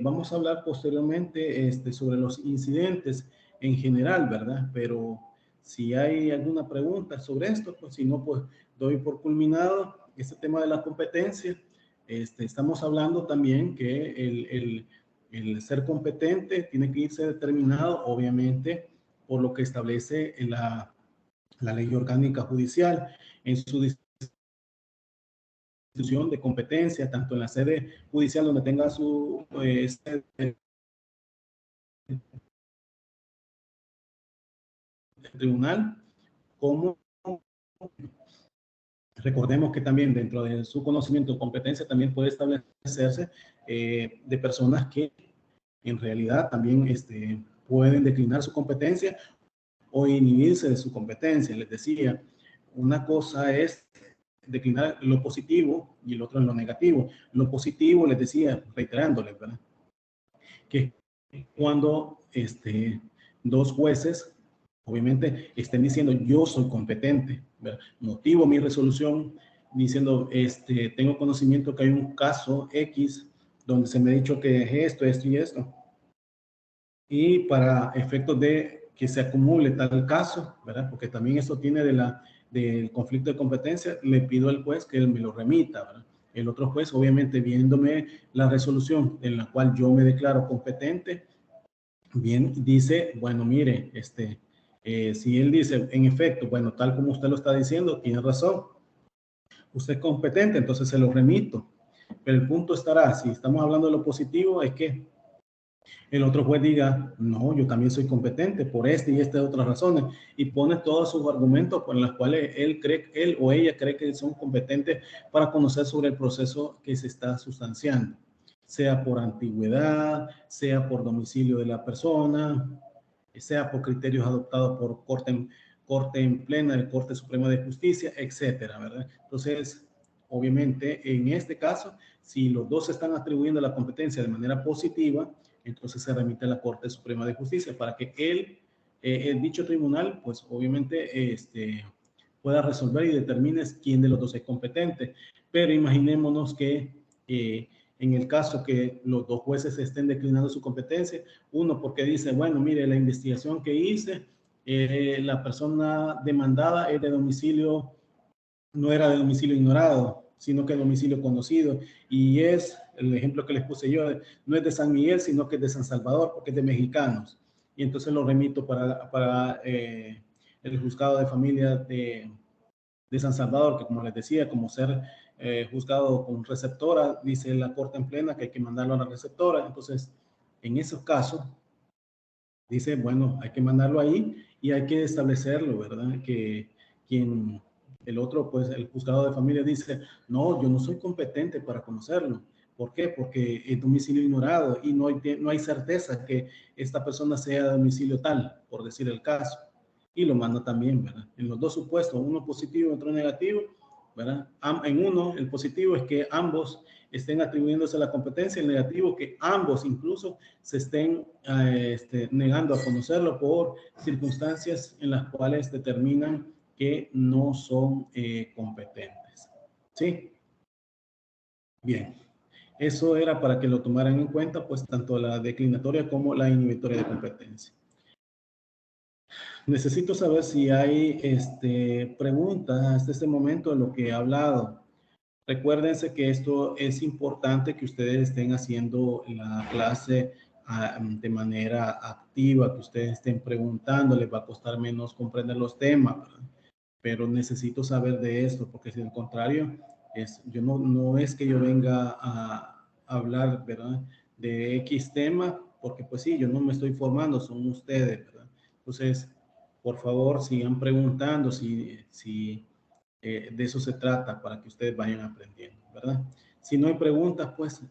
Vamos a hablar posteriormente sobre los incidentes en general, ¿verdad? Pero si hay alguna pregunta sobre esto, pues si no, pues doy por culminado este tema de la competencia. Estamos hablando también que el ser competente tiene que irse determinado, obviamente, por lo que establece la ley orgánica judicial en su institución de competencia, tanto en la sede judicial donde tenga su sede tribunal, como recordemos que también dentro de su conocimiento o competencia también puede establecerse de personas que en realidad también pueden declinar su competencia o inhibirse de su competencia. Les decía, una cosa es declinar lo positivo y el otro es lo negativo. Lo positivo, les decía, reiterándoles, ¿verdad? Que cuando dos jueces, obviamente, estén diciendo yo soy competente, ¿verdad? Motivo mi resolución diciendo, tengo conocimiento que hay un caso X donde se me ha dicho que es esto y esto. Y para efectos de que se acumule tal caso, ¿verdad? Porque también eso tiene del conflicto de competencia, le pido al juez que él me lo remita, ¿verdad? El otro juez, obviamente, viéndome la resolución en la cual yo me declaro competente, bien, dice, bueno, mire, si él dice, en efecto, bueno, tal como usted lo está diciendo, tiene razón, usted es competente, entonces se lo remito. Pero el punto estará, si estamos hablando de lo positivo, es que el otro juez diga, no, yo también soy competente por y estas otras razones, y pone todos sus argumentos por las cuales él o ella cree que son competentes para conocer sobre el proceso que se está sustanciando, sea por antigüedad, sea por domicilio de la persona, sea por criterios adoptados por corte en plena del Corte Suprema de Justicia, etcétera, ¿verdad? Entonces, obviamente, en este caso, si los dos se están atribuyendo la competencia de manera positiva, entonces se remite a la Corte Suprema de Justicia para que el dicho tribunal, pues obviamente, pueda resolver y determine quién de los dos es competente. Pero imaginémonos que en el caso que los dos jueces estén declinando su competencia, uno porque dice, bueno, mire, la investigación que hice, la persona demandada es de domicilio, no era de domicilio ignorado, sino que domicilio conocido, y es, el ejemplo que les puse yo, no es de San Miguel, sino que es de San Salvador, porque es de mexicanos, y entonces lo remito para el juzgado de familia de San Salvador, que como les decía, como ser juzgado con receptora, dice la Corte en plena que hay que mandarlo a la receptora. Entonces, en esos casos, dice, bueno, hay que mandarlo ahí y hay que establecerlo, ¿verdad? Que el otro, pues el juzgado de familia dice, no, yo no soy competente para conocerlo. ¿Por qué? Porque es domicilio ignorado y no hay certeza que esta persona sea de domicilio tal, por decir el caso. Y lo manda también, ¿verdad? En los dos supuestos, uno positivo y otro negativo, ¿verdad? En uno, el positivo es que ambos estén atribuyéndose la competencia, el negativo que ambos incluso se estén negando a conocerlo por circunstancias en las cuales determinan que no son competentes. ¿Sí? Bien. Eso era para que lo tomaran en cuenta, pues, tanto la declinatoria como la inhibitoria de competencia. Necesito saber si hay preguntas hasta este momento de lo que he hablado. Recuérdense que esto es importante que ustedes estén haciendo la clase de manera activa, que ustedes estén preguntando, les va a costar menos comprender los temas, ¿verdad? Pero necesito saber de esto, porque si al contrario, yo no es que yo venga a hablar, ¿verdad? De X tema, porque pues sí, yo no me estoy formando, son ustedes, ¿verdad? Entonces, por favor, sigan preguntando si de eso se trata, para que ustedes vayan aprendiendo, ¿verdad? Si no hay preguntas, pues,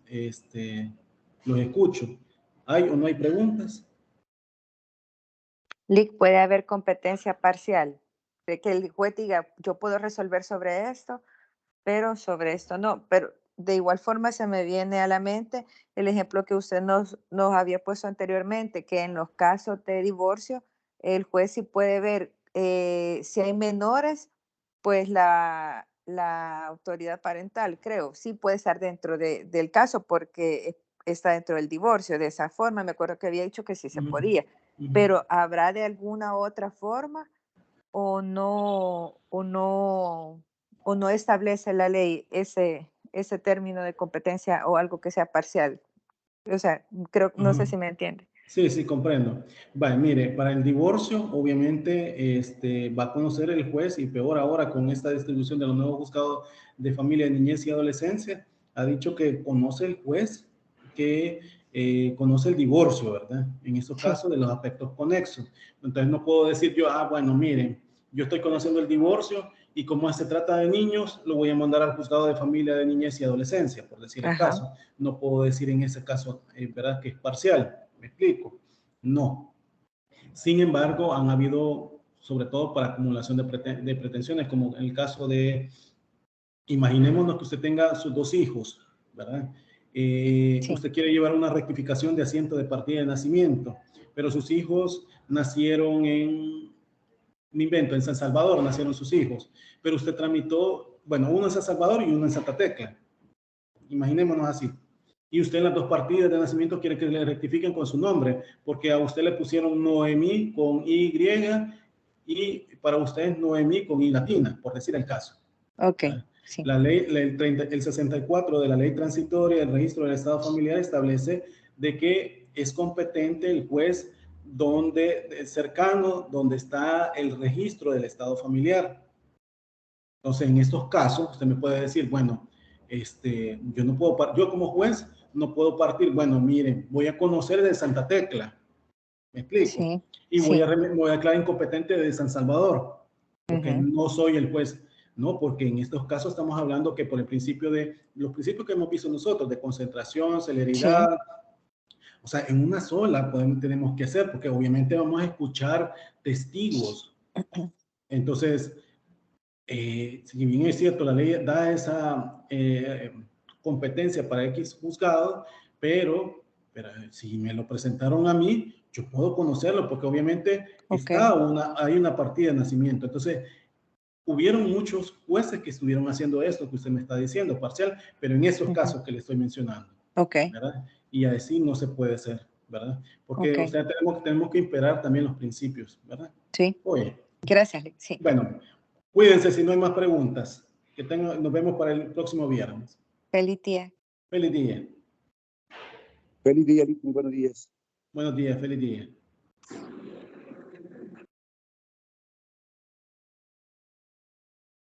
los escucho. ¿Hay o no hay preguntas? Lic, puede haber competencia parcial, de que el juez diga, yo puedo resolver sobre esto, pero sobre esto no. Pero de igual forma se me viene a la mente el ejemplo que usted nos había puesto anteriormente, que en los casos de divorcio, el juez sí puede ver si hay menores, pues la autoridad parental, creo. Sí puede estar dentro del caso porque está dentro del divorcio. De esa forma, me acuerdo que había dicho que sí se Ujú, podía, ujú. pero ¿habrá de alguna otra forma o no, o no establece la ley ese término de competencia o algo que sea parcial? O sea, creo, no sé Ajá. si me entiende. Sí, sí, comprendo. Vale, mire, para el divorcio, obviamente, va a conocer el juez y peor ahora con esta distribución de los nuevos juzgados de familia, niñez y adolescencia, ha dicho que conoce el juez que conoce el divorcio, ¿verdad? En estos Sí, casos de los aspectos conexos. Entonces no puedo decir yo, bueno, miren, yo estoy conociendo el divorcio y como se trata de niños, lo voy a mandar al juzgado de familia, de niñez y adolescencia, por decir el ajá, caso. No puedo decir en ese caso, ¿verdad? Que es parcial. ¿Me explico? No. Sin embargo, han habido, sobre todo para acumulación de pretensiones, como en el caso de, imaginémonos que usted tenga sus 2 hijos, ¿verdad? sí, Usted quiere llevar una rectificación de asiento de partida de nacimiento, pero sus hijos nacieron me invento, en San Salvador nacieron sus hijos, pero usted tramitó, bueno, uno en San Salvador y uno en Santa Tecla. Imaginémonos así. Y usted en las 2 partidas de nacimiento quiere que le rectifiquen con su nombre, porque a usted le pusieron Noemí con Y y para usted es Noemí con I latina, por decir el caso. ok, sí, La ley, el 64 de la ley transitoria del registro del estado familiar establece de que es competente el juez cercano donde está el registro del estado familiar. Entonces, en estos casos, usted me puede decir, bueno, yo no puedo, yo como juez no puedo partir, bueno, miren, voy a conocer de Santa Tecla, ¿me explico? sí, Y sí, voy a declarar incompetente de San Salvador, porque ujú, no soy el juez, ¿no? Porque en estos casos estamos hablando que por el principio los principios que hemos visto nosotros, de concentración, sí, celeridad, o sea, en una sola tenemos que hacer, porque obviamente vamos a escuchar testigos. Entonces, si bien es cierto, la ley da esa competencia para X juzgado, pero si me lo presentaron a mí, yo puedo conocerlo, porque obviamente ok, hay una partida de nacimiento. Entonces, hubieron muchos jueces que estuvieron haciendo esto que usted me está diciendo, parcial, pero en esos ujú, casos que le estoy mencionando, ok, ¿verdad? Y así no se puede hacer, ¿verdad? Porque, ok, o sea, tenemos que imperar también los principios, ¿verdad? sí, Oye, gracias, sí, bueno, cuídense si no hay más preguntas. Nos vemos para el próximo viernes. feliz día. Feliz día. Feliz día, Lick, muy buenos días. Buenos días, feliz día.